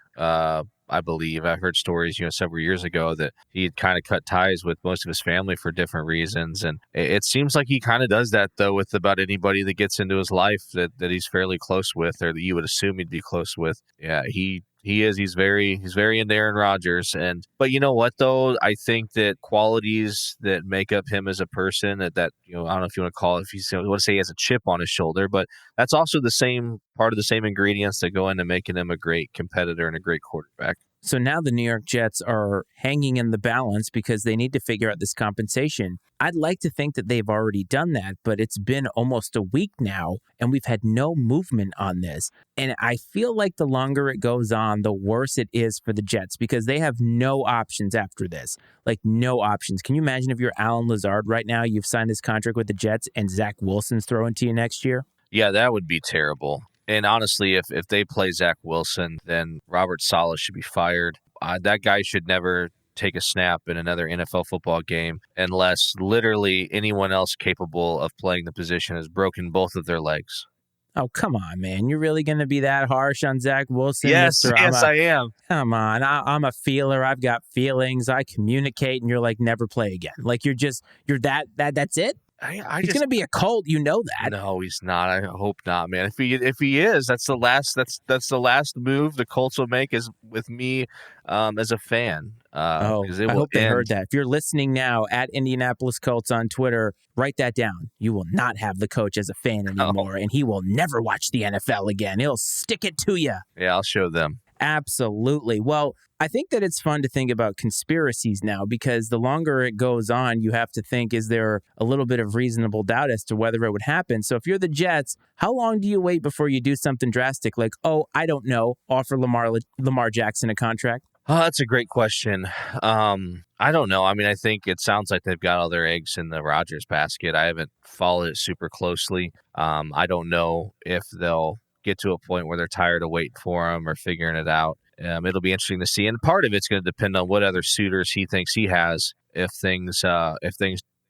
Speaker 2: I believe I've heard stories, several years ago that he had kind of cut ties with most of his family for different reasons. And it seems like he kind of does that, though, with about anybody that gets into his life that he's fairly close with or that you would assume he'd be close with. Yeah, he He is. He's very into Aaron Rodgers. But you know what though? I think that qualities that make up him as a person that I don't know if you want to call it, if you want to say he has a chip on his shoulder, but that's also the same part of the same ingredients that go into making him a great competitor and a great quarterback.
Speaker 1: So now the New York Jets are hanging in the balance because they need to figure out this compensation. I'd like to think that they've already done that, but it's been almost a week now, and we've had no movement on this. And I feel like the longer it goes on, the worse it is for the Jets because they have no options after this. Like, no options. Can you imagine if you're Alan Lazard right now, you've signed this contract with the Jets, and Zach Wilson's throwing to you next year?
Speaker 2: Yeah, that would be terrible. And honestly, if they play Zach Wilson, then Robert Saleh should be fired. That guy should never take a snap in another NFL football game unless literally anyone else capable of playing the position has broken both of their legs.
Speaker 1: Oh, come on, man. You're really going to be that harsh on Zach Wilson?
Speaker 2: Yes,
Speaker 1: Mr.
Speaker 2: yes, I am.
Speaker 1: Come on. I'm a feeler. I've got feelings. I communicate, and you're like, never play again. Like, you're that's it? He's going to be a Colt. You know that.
Speaker 2: No, he's not. I hope not, man. If he is, that's the last move the Colts will make is with me as a fan.
Speaker 1: I hope they heard that. If you're listening now at Indianapolis Colts on Twitter, write that down. You will not have the coach as a fan anymore, and he will never watch the NFL again. He'll stick it to you.
Speaker 2: Yeah, I'll show them.
Speaker 1: Absolutely. Well, I think that it's fun to think about conspiracies now because the longer it goes on, you have to think, is there a little bit of reasonable doubt as to whether it would happen? So if you're the Jets, how long do you wait before you do something drastic like, oh, I don't know, offer Lamar Jackson a contract?
Speaker 2: Oh, that's a great question. I don't know. I mean, I think it sounds like they've got all their eggs in the Rodgers basket. I haven't followed it super closely. I don't know if they'll get to a point where they're tired of waiting for him or figuring it out. It'll be interesting to see. And part of it's going to depend on what other suitors he thinks he has if things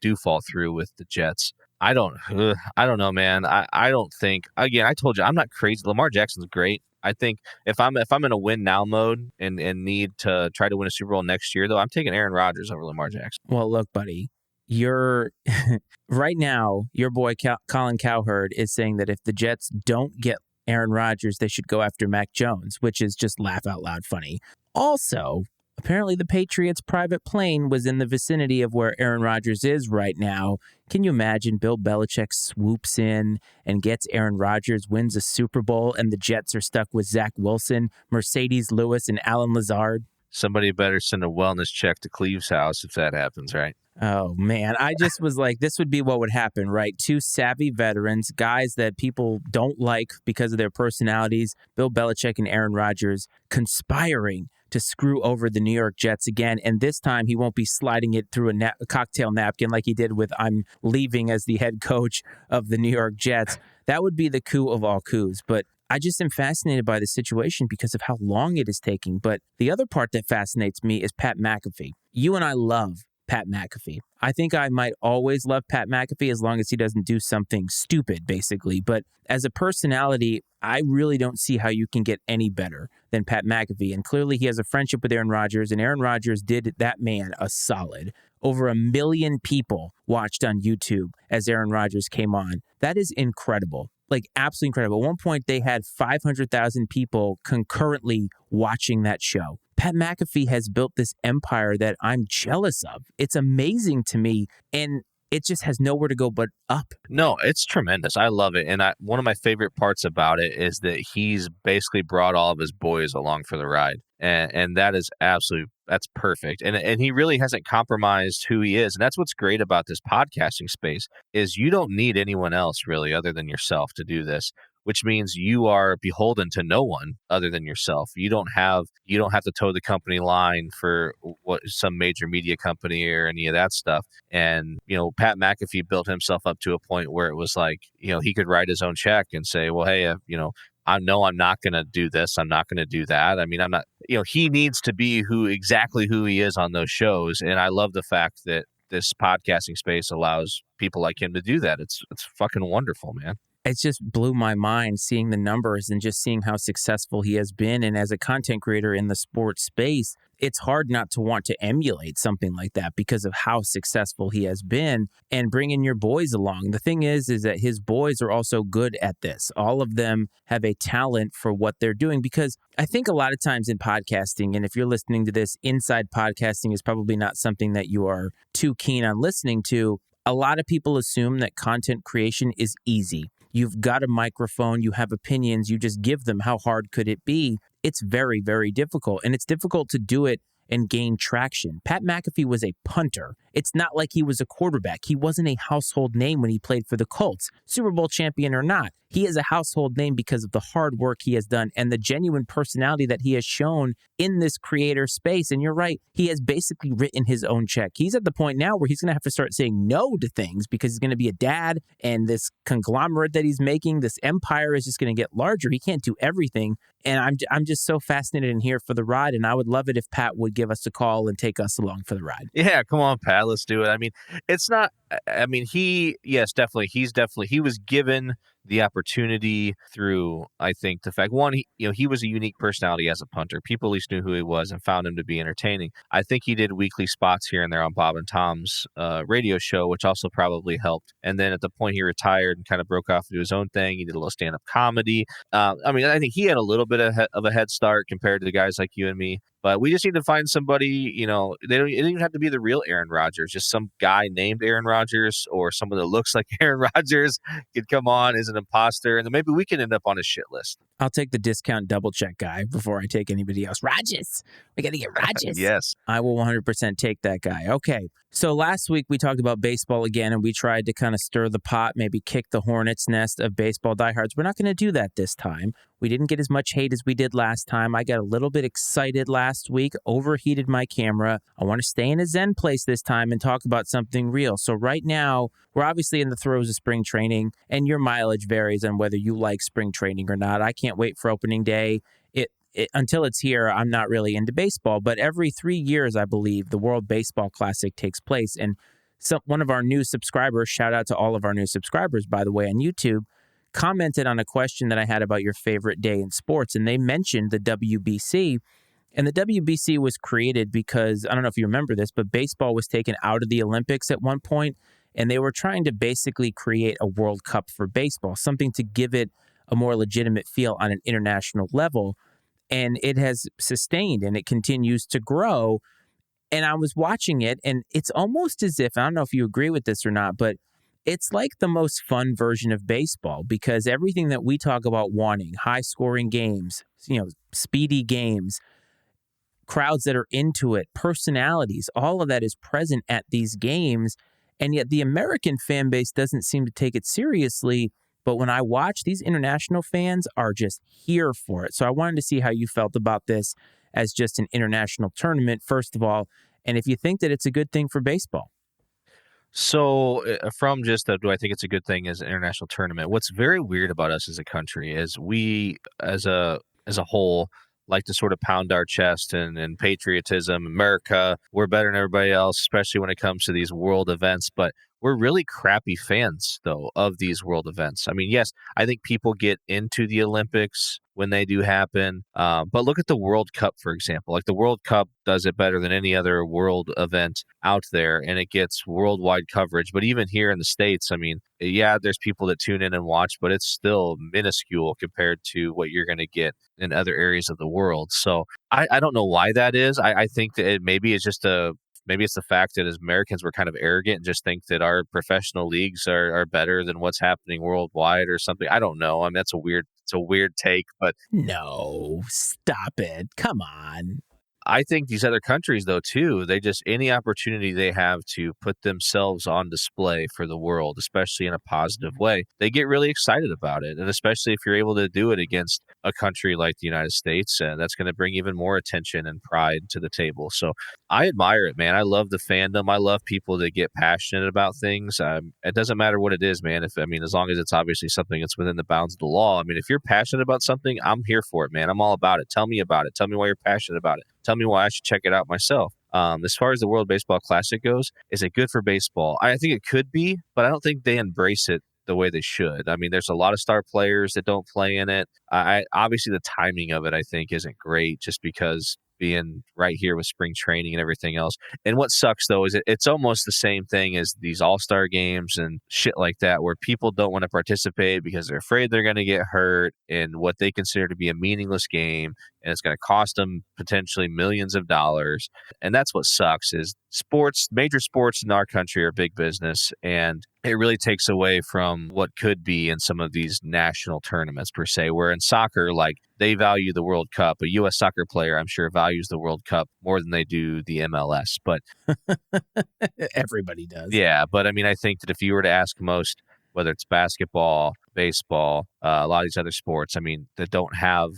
Speaker 2: do fall through with the Jets. I don't know, man. I don't think, again, I told you, I'm not crazy. Lamar Jackson's great. I think if I'm in a win now mode and need to try to win a Super Bowl next year, though, I'm taking Aaron Rodgers over Lamar Jackson.
Speaker 1: Well, look, buddy, you're right now, your boy Colin Cowherd is saying that if the Jets don't get Aaron Rodgers, they should go after Mac Jones, which is just laugh out loud funny. Also, apparently the Patriots' private plane was in the vicinity of where Aaron Rodgers is right now. Can you imagine Bill Belichick swoops in and gets Aaron Rodgers, wins a Super Bowl, and the Jets are stuck with Zach Wilson, Mercedes Lewis, and Alan Lazard?
Speaker 2: Somebody better send a wellness check to Cleve's house if that happens, right?
Speaker 1: Oh, man. I just was like, this would be what would happen, right? Two savvy veterans, guys that people don't like because of their personalities, Bill Belichick and Aaron Rodgers, conspiring to screw over the New York Jets again. And this time he won't be sliding it through a cocktail napkin like he did with I'm leaving as the head coach of the New York Jets. That would be the coup of all coups. But I just am fascinated by the situation because of how long it is taking. But the other part that fascinates me is Pat McAfee. You and I love Pat McAfee. I think I might always love Pat McAfee as long as he doesn't do something stupid, basically. But as a personality, I really don't see how you can get any better than Pat McAfee. And clearly he has a friendship with Aaron Rodgers, and Aaron Rodgers did that man a solid. Over 1 million people watched on YouTube as Aaron Rodgers came on. That is incredible. Like, absolutely incredible. At one point, they had 500,000 people concurrently watching that show. Pat McAfee has built this empire that I'm jealous of. It's amazing to me, and it just has nowhere to go but up.
Speaker 2: No, it's tremendous. I love it. And one of my favorite parts about it is that he's basically brought all of his boys along for the ride. And that is that's perfect. And he really hasn't compromised who he is. And that's what's great about this podcasting space is you don't need anyone else really other than yourself to do this, which means you are beholden to no one other than yourself. You don't have to toe the company line for what some major media company or any of that stuff. And, Pat McAfee built himself up to a point where it was like, he could write his own check and say, well, hey, I know I'm not going to do this. I'm not going to do that. I mean, I'm not, he needs to be exactly who he is on those shows. And I love the fact that this podcasting space allows people like him to do that. It's fucking wonderful, man.
Speaker 1: It just blew my mind seeing the numbers and just seeing how successful he has been. And as a content creator in the sports space, it's hard not to want to emulate something like that because of how successful he has been and bringing your boys along. The thing is that his boys are also good at this. All of them have a talent for what they're doing, because I think a lot of times in podcasting, and if you're listening to this, inside podcasting is probably not something that you are too keen on listening to. A lot of people assume that content creation is easy. You've got a microphone, you have opinions, you just give them. How hard could it be? It's very, very difficult. And it's difficult to do it and gain traction. Pat McAfee was a punter. It's not like he was a quarterback. He wasn't a household name when he played for the Colts, Super Bowl champion or not. He is a household name because of the hard work he has done and the genuine personality that he has shown in this creator space. And you're right, he has basically written his own check. He's at the point now where he's going to have to start saying no to things because he's going to be a dad, and this conglomerate that he's making, this empire is just going to get larger. He can't do everything. And I'm just so fascinated and here for the ride. And I would love it if Pat would give us a call and take us along for the ride.
Speaker 2: Yeah, come on, Pat, let's do it. I mean, it's not, I mean, definitely, he was given the opportunity through, I think, the fact, one, he was a unique personality as a punter. People at least knew who he was and found him to be entertaining. I think he did weekly spots here and there on Bob and Tom's radio show, which also probably helped. And then at the point he retired and kind of broke off to do his own thing, he did a little stand-up comedy. I mean, I think he had a little bit of a head start compared to the guys like you and me. But we just need to find somebody, it don't even have to be the real Aaron Rodgers. Just some guy named Aaron Rodgers or someone that looks like Aaron Rodgers could come on as an imposter, and then maybe we can end up on his shit list.
Speaker 1: I'll take the discount double check guy before I take anybody else. Rodgers. We got to get Rodgers.
Speaker 2: Yes.
Speaker 1: I will 100% take that guy. Okay. So last week we talked about baseball again, and we tried to kind of stir the pot, maybe kick the hornet's nest of baseball diehards. We're not going to do that this time. We didn't get as much hate as we did last time. I got a little bit excited last week, overheated my camera. I want to stay in a zen place this time and talk about something real. So right now, we're obviously in the throes of spring training, and your mileage varies on whether you like spring training or not. I can't wait for opening day. Until it's here, I'm not really into baseball, but every 3 years, I believe, the World Baseball Classic takes place. And one of our new subscribers, shout out to all of our new subscribers, by the way, on YouTube, commented on a question that I had about your favorite day in sports, and they mentioned the WBC. And the WBC was created because, I don't know if you remember this, but baseball was taken out of the Olympics at one point, and they were trying to basically create a World Cup for baseball, something to give it a more legitimate feel on an international level. And it has sustained and it continues to grow. And I was watching it, and it's almost as if, I don't know if you agree with this or not, but it's like the most fun version of baseball, because everything that we talk about wanting, high scoring games, speedy games, crowds that are into it, personalities, all of that is present at these games. And yet the American fan base doesn't seem to take it seriously. But when I watch, these international fans are just here for it. So I wanted to see how you felt about this as just an international tournament, first of all, and if you think that it's a good thing for baseball.
Speaker 2: So from just do I think it's a good thing as an international tournament? What's very weird about us as a country is we, as a whole, like to sort of pound our chest and patriotism. America, we're better than everybody else, especially when it comes to these world events. But we're really crappy fans, though, of these world events. I mean, yes, I think people get into the Olympics when they do happen. But look at the World Cup, for example. Like, the World Cup does it better than any other world event out there, and it gets worldwide coverage. But even here in the States, I mean, yeah, there's people that tune in and watch, but it's still minuscule compared to what you're going to get in other areas of the world. So I don't know why that is. I think that maybe it's the fact that as Americans, we're kind of arrogant and just think that our professional leagues are better than what's happening worldwide or something. I don't know. I mean, it's a weird take, but
Speaker 1: no, stop it. Come on.
Speaker 2: I think these other countries, though, too, any opportunity they have to put themselves on display for the world, especially in a positive way, they get really excited about it. And especially if you're able to do it against a country like the United States, that's going to bring even more attention and pride to the table. So I admire it, man. I love the fandom. I love people that get passionate about things. It doesn't matter what it is, man. As long as it's obviously something that's within the bounds of the law. I mean, if you're passionate about something, I'm here for it, man. I'm all about it. Tell me about it. Tell me why you're passionate about it. Tell me why I should check it out myself. As far as the World Baseball Classic goes, is it good for baseball? I think it could be, but I don't think they embrace it the way they should. I mean, there's a lot of star players that don't play in it. Obviously, the timing of it, I think, isn't great, just because being right here with spring training and everything else. And what sucks though is it's almost the same thing as these all-star games and shit like that, where people don't want to participate because they're afraid they're going to get hurt in what they consider to be a meaningless game, and it's going to cost them potentially millions of dollars. And that's what sucks is sports, major sports in our country are big business, and it really takes away from what could be in some of these national tournaments per se, where in soccer, like they value the World Cup. A U.S. soccer player, I'm sure, values the World Cup more than they do the MLS. But
Speaker 1: Everybody does.
Speaker 2: yeah, but I mean, I think that if you were to ask most, whether it's basketball, baseball, a lot of these other sports, I mean, that don't have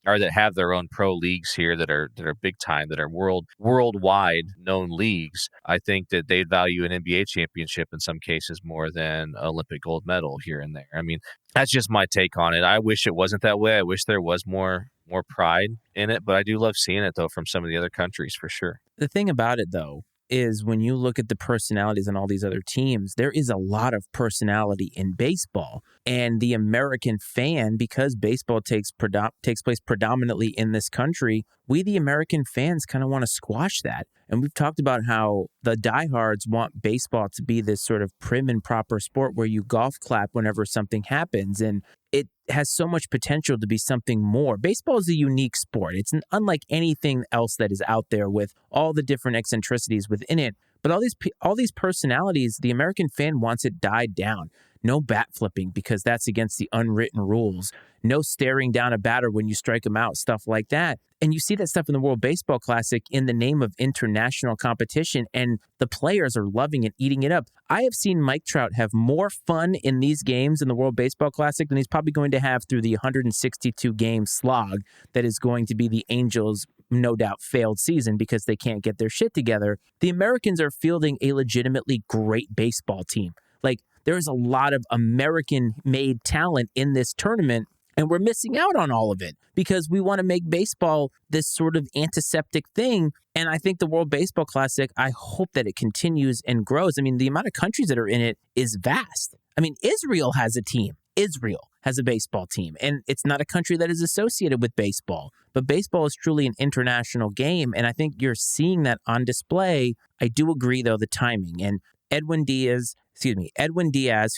Speaker 2: or that have their own pro leagues here that are big time, that are worldwide known leagues, I think that they'd value an NBA championship in some cases more than Olympic gold medal here and there. I mean, that's just my take on it. I wish it wasn't that way. I wish there was more pride in it, but I do love seeing it though from some of the other countries for sure.
Speaker 1: The thing about it, though, is when you look at the personalities on all these other teams, there is a lot of personality in baseball. And the American fan, because baseball takes place predominantly in this country, we, the American fans, kind of want to squash that. And we've talked about how the diehards want baseball to be this sort of prim and proper sport where you golf clap whenever something happens. And it has so much potential to be something more. Baseball is a unique sport. It's unlike anything else that is out there with all the different eccentricities within it. But all these personalities, the American fan wants it died down. No bat flipping because that's against the unwritten rules. No staring down a batter when you strike them out, stuff like that. And you see that stuff in the World Baseball Classic in the name of international competition, and the players are loving it, eating it up. I have seen Mike Trout have more fun in these games in the World Baseball Classic than he's probably going to have through the 162-game slog that is going to be the Angels' no doubt failed season because they can't get their shit together. The Americans are fielding a legitimately great baseball team. Like, there is a lot of American-made talent in this tournament, and we're missing out on all of it because we want to make baseball this sort of antiseptic thing. And I think the World Baseball Classic, I hope that it continues and grows. I mean, the amount of countries that are in it is vast. I mean, Israel has a team. Israel has a baseball team, and it's not a country that is associated with baseball. But baseball is truly an international game, and I think you're seeing that on display. I do agree, though, the timing. And Edwin Diaz,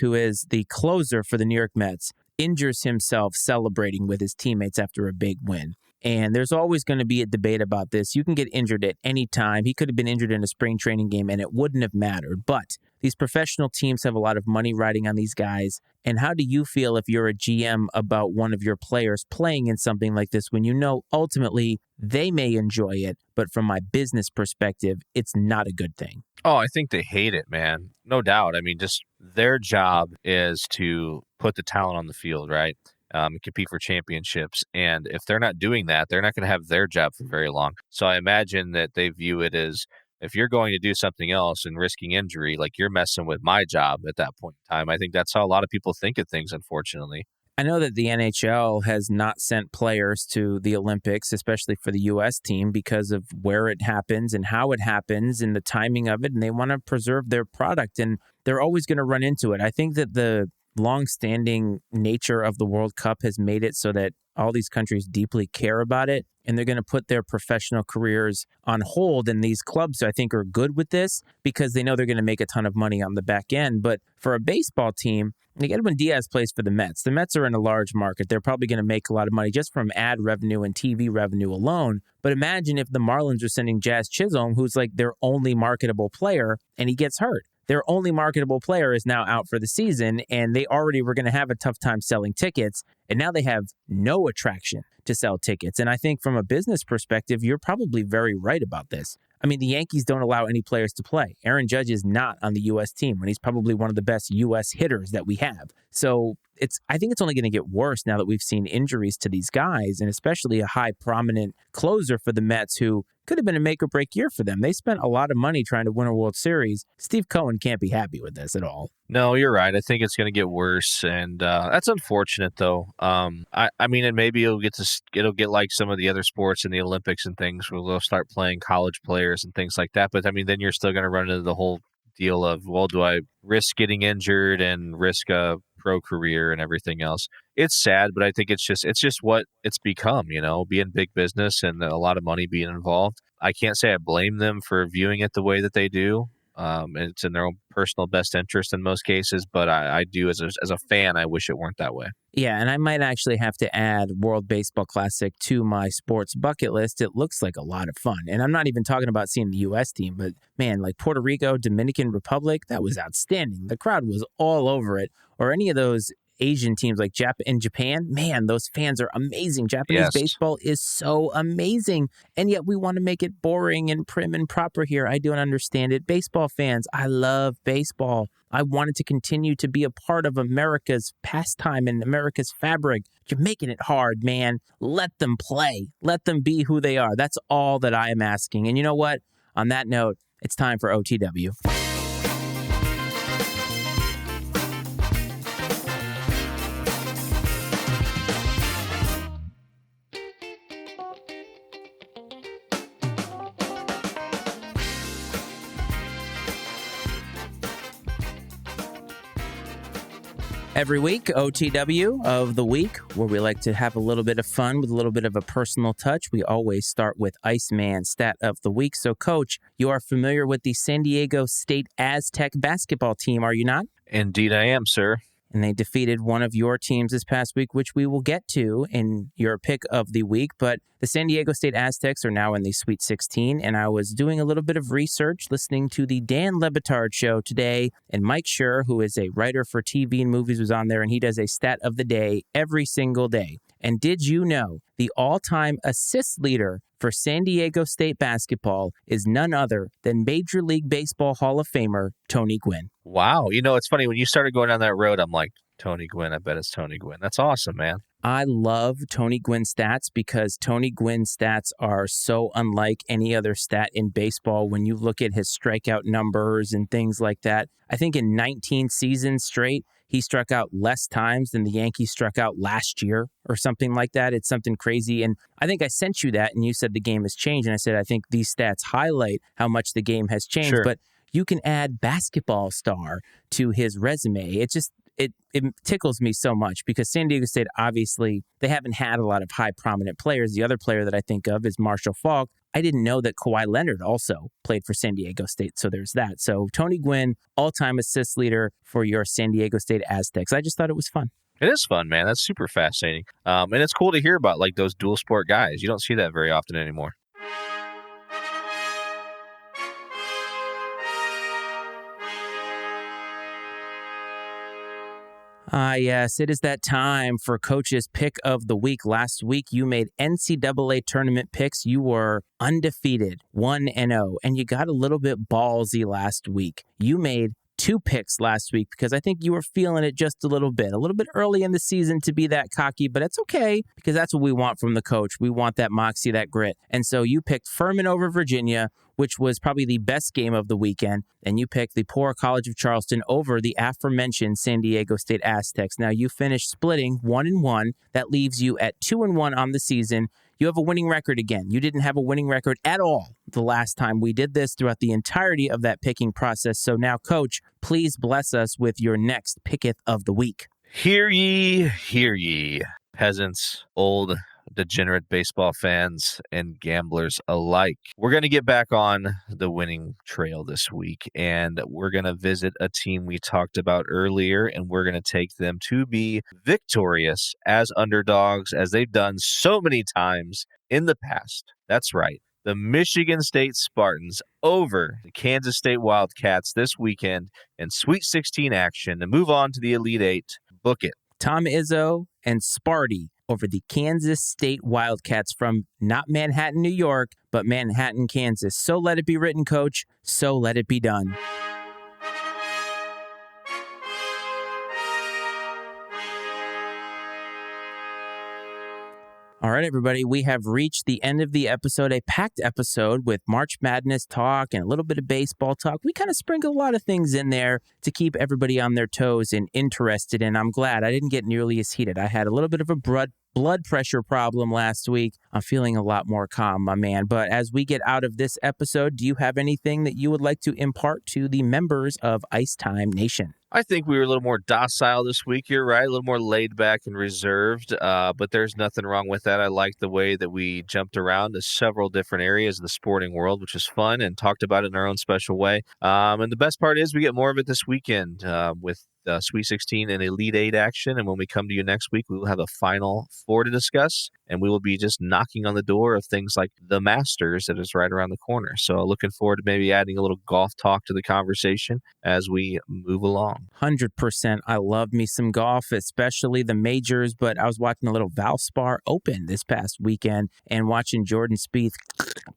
Speaker 1: who is the closer for the New York Mets, injures himself celebrating with his teammates after a big win. And there's always going to be a debate about this. You can get injured at any time. He could have been injured in a spring training game and it wouldn't have mattered. But these professional teams have a lot of money riding on these guys. And how do you feel if you're a GM about one of your players playing in something like this when you know ultimately they may enjoy it, but from my business perspective, it's not a good thing?
Speaker 2: Oh, I think they hate it, man. No doubt. I mean, just their job is to put the talent on the field, right? And compete for championships. And if they're not doing that, they're not going to have their job for very long. So I imagine that they view it as, if you're going to do something else and risking injury, like you're messing with my job at that point in time. I think that's how a lot of people think of things, unfortunately.
Speaker 1: I know that the NHL has not sent players to the Olympics, especially for the U.S. team, because of where it happens and how it happens and the timing of it, and they want to preserve their product, and they're always going to run into it. I think that the long-standing nature of the World Cup has made it so that all these countries deeply care about it, and they're going to put their professional careers on hold. And these clubs, I think, are good with this because they know they're going to make a ton of money on the back end. But for a baseball team, like Edwin Diaz plays for the Mets. The Mets are in a large market. They're probably going to make a lot of money just from ad revenue and TV revenue alone. But imagine if the Marlins are sending Jazz Chisholm, who's like their only marketable player, and he gets hurt. Their only marketable player is now out for the season, and they already were going to have a tough time selling tickets, and now they have no attraction to sell tickets. And I think from a business perspective, you're probably very right about this. I mean, the Yankees don't allow any players to play. Aaron Judge is not on the U.S. team when he's probably one of the best U.S. hitters that we have. So I think it's only going to get worse now that we've seen injuries to these guys, and especially a high prominent closer for the Mets who could have been a make or break year for them. They spent a lot of money trying to win a World Series. Steve Cohen can't be happy with this at all.
Speaker 2: No, you're right. I think it's going to get worse, and that's unfortunate, though. I mean, and maybe it'll get like some of the other sports in the Olympics and things, where they'll start playing college players and things like that. But I mean, then you're still going to run into the whole deal of, well, do I risk getting injured and risk a pro career and everything else. It's sad, but I think it's just what it's become, being big business and a lot of money being involved. I can't say I blame them for viewing it the way that they do. It's in their own personal best interest in most cases, but I do as a fan, I wish it weren't that way.
Speaker 1: Yeah, and I might actually have to add World Baseball Classic to my sports bucket list. It looks like a lot of fun. And I'm not even talking about seeing the U.S. team, but man, like Puerto Rico, Dominican Republic, that was outstanding. The crowd was all over it. Or any of those Asian teams like Japan, man, those fans are amazing. Japanese baseball is so amazing. And yet we want to make it boring and prim and proper here. I don't understand it. Baseball fans, I love baseball. I wanted to continue to be a part of America's pastime and America's fabric. You're making it hard, man. Let them play. Let them be who they are. That's all that I am asking. And you know what? On that note, it's time for OTW. Every week, OTW of the week, where we like to have a little bit of fun with a little bit of a personal touch. We always start with Iceman stat of the week. So, Coach, you are familiar with the San Diego State Aztec basketball team, are you not?
Speaker 2: Indeed, I am, sir.
Speaker 1: And they defeated one of your teams this past week, which we will get to in your pick of the week. But the San Diego State Aztecs are now in the Sweet 16, and I was doing a little bit of research, listening to the Dan Le Batard show today, and Mike Schur, who is a writer for TV and movies, was on there, and he does a stat of the day every single day. And did you know the all-time assist leader for San Diego State basketball is none other than Major League Baseball Hall of Famer Tony Gwynn?
Speaker 2: Wow. It's funny. When you started going down that road, I'm like, Tony Gwynn, I bet it's Tony Gwynn. That's awesome, man.
Speaker 1: I love Tony Gwynn stats because Tony Gwynn stats are so unlike any other stat in baseball. When you look at his strikeout numbers and things like that, I think in 19 seasons straight, he struck out less times than the Yankees struck out last year or something like that. It's something crazy. And I think I sent you that and you said the game has changed. And I said, I think these stats highlight how much the game has changed.
Speaker 2: Sure.
Speaker 1: But you can add basketball star to his resume. It tickles me so much because San Diego State, obviously, they haven't had a lot of high prominent players. The other player that I think of is Marshall Faulk. I didn't know that Kawhi Leonard also played for San Diego State, so there's that. So Tony Gwynn, all-time assist leader for your San Diego State Aztecs. I just thought it was fun.
Speaker 2: It is fun, man. That's super fascinating. And it's cool to hear about like those dual sport guys. You don't see that very often anymore.
Speaker 1: Yes, it is that time for Coach's Pick of the Week. Last week, you made NCAA tournament picks. You were undefeated, 1-0, and you got a little bit ballsy last week. You made 2 picks last week because I think you were feeling it just a little bit early in the season to be that cocky, but it's okay because that's what we want from the coach. We want that moxie, that grit. And so you picked Furman over Virginia, which was probably the best game of the weekend, and you picked the poor College of Charleston over the aforementioned San Diego State Aztecs. Now you finished splitting 1-1. That leaves you at 2-1 on the season. You have a winning record again. You didn't have a winning record at all the last time we did this throughout the entirety of that picking process. So now, Coach, please bless us with your next picketh of the week.
Speaker 2: Hear ye, peasants, old degenerate baseball fans and gamblers alike. We're going to get back on the winning trail this week, and we're going to visit a team we talked about earlier, and we're going to take them to be victorious as underdogs, as they've done so many times in the past. That's right. The Michigan State Spartans over the Kansas State Wildcats this weekend in Sweet 16 action to move on to the Elite Eight. Book it.
Speaker 1: Tom Izzo and Sparty over the Kansas State Wildcats from not Manhattan, New York, but Manhattan, Kansas. So let it be written, Coach. So let it be done. All right, everybody, we have reached the end of the episode, a packed episode with March Madness talk and a little bit of baseball talk. We kind of sprinkled a lot of things in there to keep everybody on their toes and interested, and I'm glad I didn't get nearly as heated. I had a little bit of a blood pressure problem last week. I'm feeling a lot more calm, my man. But as we get out of this episode, do you have anything that you would like to impart to the members of Ice Time Nation?
Speaker 2: I think we were a little more docile this week. You're right, a little more laid back and reserved, but there's nothing wrong with that. I like the way that we jumped around to several different areas of the sporting world, which is fun, and talked about it in our own special way. And the best part is we get more of it this weekend with Sweet 16 and Elite 8 action. And when we come to you next week, we will have a Final Four to discuss, and we will be just knocking on the door of things like the Masters that is right around the corner. So looking forward to maybe adding a little golf talk to the conversation as we move along.
Speaker 1: 100%. I love me some golf, especially the majors, but I was watching a little Valspar Open this past weekend and watching Jordan Spieth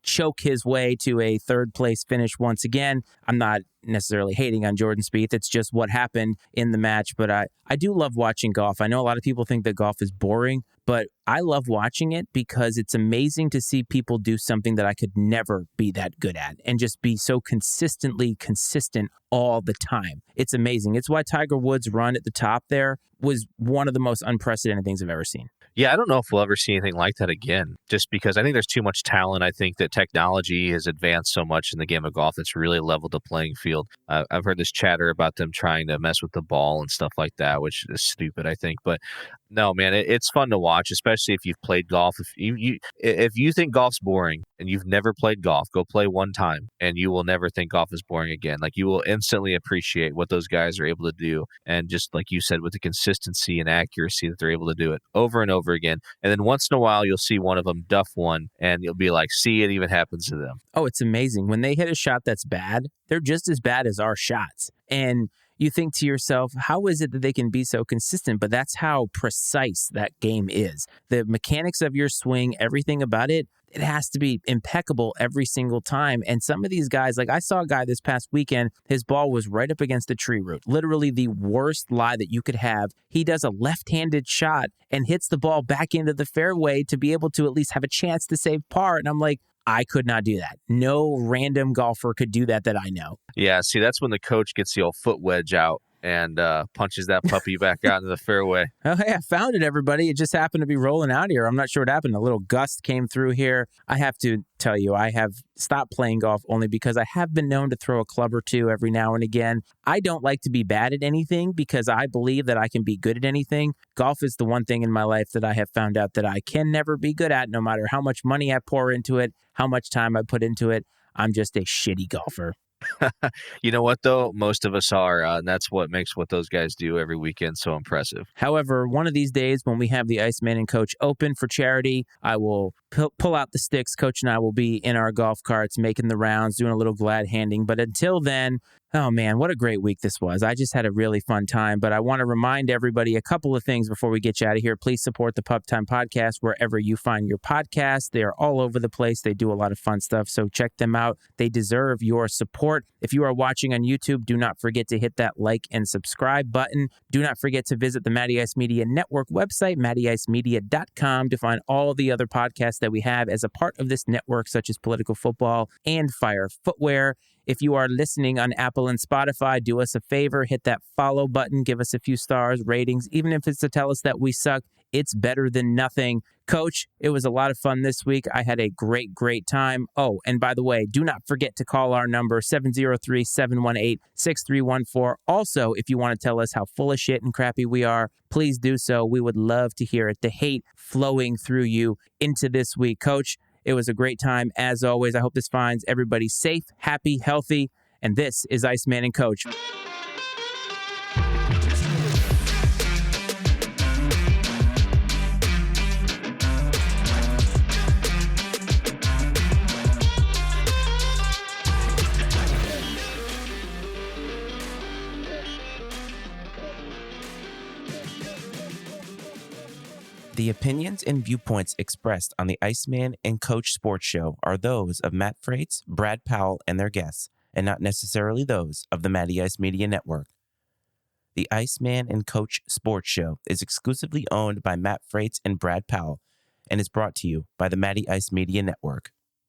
Speaker 1: choke his way to a third place finish once again. I'm not necessarily hating on Jordan Spieth. It's just what happened in the match. But I do love watching golf. I know a lot of people think that golf is boring, but I love watching it because it's amazing to see people do something that I could never be that good at and just be so consistently consistent all the time. It's amazing. It's why Tiger Woods' run at the top there was one of the most unprecedented things I've ever seen.
Speaker 2: Yeah, I don't know if we'll ever see anything like that again, just because I think there's too much talent. I think that technology has advanced so much in the game of golf, it's really leveled the playing field. I've heard this chatter about them trying to mess with the ball and stuff like that, which is stupid, I think. But no, man, it's fun to watch, especially if you've played golf. If you think golf's boring and you've never played golf, go play one time, and you will never think golf is boring again. Like, you will instantly appreciate what those guys are able to do, and just like you said, with the consistency and accuracy that they're able to do it over and over again. And then once in a while, you'll see one of them duff one, and you'll be like, see, it even happens to them.
Speaker 1: Oh, it's amazing. When they hit a shot that's bad, they're just as bad as our shots. And you think to yourself, how is it that they can be so consistent? But that's how precise that game is. The mechanics of your swing, everything about it, it has to be impeccable every single time. And some of these guys, like I saw a guy this past weekend, his ball was right up against the tree root. Literally the worst lie that you could have. He does a left-handed shot and hits the ball back into the fairway to be able to at least have a chance to save par. And I'm like, I could not do that. No random golfer could do that I know.
Speaker 2: Yeah, see, that's when the coach gets the old foot wedge out and punches that puppy back out into the fairway.
Speaker 1: Oh, hey, I found it, everybody. It just happened to be rolling out here. I'm not sure what happened. A little gust came through here. I have to tell you, I have stopped playing golf only because I have been known to throw a club or two every now and again. I don't like to be bad at anything because I believe that I can be good at anything. Golf is the one thing in my life that I have found out that I can never be good at, no matter how much money I pour into it, how much time I put into it. I'm just a shitty golfer.
Speaker 2: You know what, though? Most of us are, and that's what makes what those guys do every weekend so impressive.
Speaker 1: However, one of these days when we have the Iceman and Coach Open for charity, I will pull out the sticks. Coach and I will be in our golf carts making the rounds, doing a little glad handing. But until then, oh man, what a great week this was. I just had a really fun time. But I want to remind everybody a couple of things before we get you out of here. Please support the Pup Time Podcast wherever you find your podcast. They are all over the place. They do a lot of fun stuff, so check them out. They deserve your support. If you are watching on YouTube, do not forget to hit that like and subscribe button. Do not forget to visit the Matty Ice Media Network website, mattyicemedia.com, to find all the other podcasts that we have as a part of this network, such as Political Football and Fire Footwear. If you are listening on Apple and Spotify, do us a favor, hit that follow button, give us a few stars, ratings, even if it's to tell us that we suck. It's better than nothing. Coach, it was a lot of fun this week. I had a great time. Oh, and by the way, do not forget to call our number, 703-718-6314. Also, if you want to tell us how full of shit and crappy we are, please do so. We would love to hear it. The hate flowing through you into this week. Coach, it was a great time. As always, I hope this finds everybody safe, happy, healthy. And this is Iceman and Coach. The opinions and viewpoints expressed on the Iceman and Coach Sports Show are those of Matt Frates, Brad Powell, and their guests, and not necessarily those of the Matty Ice Media Network. The Iceman and Coach Sports Show is exclusively owned by Matt Frates and Brad Powell and is brought to you by the Matty Ice Media Network.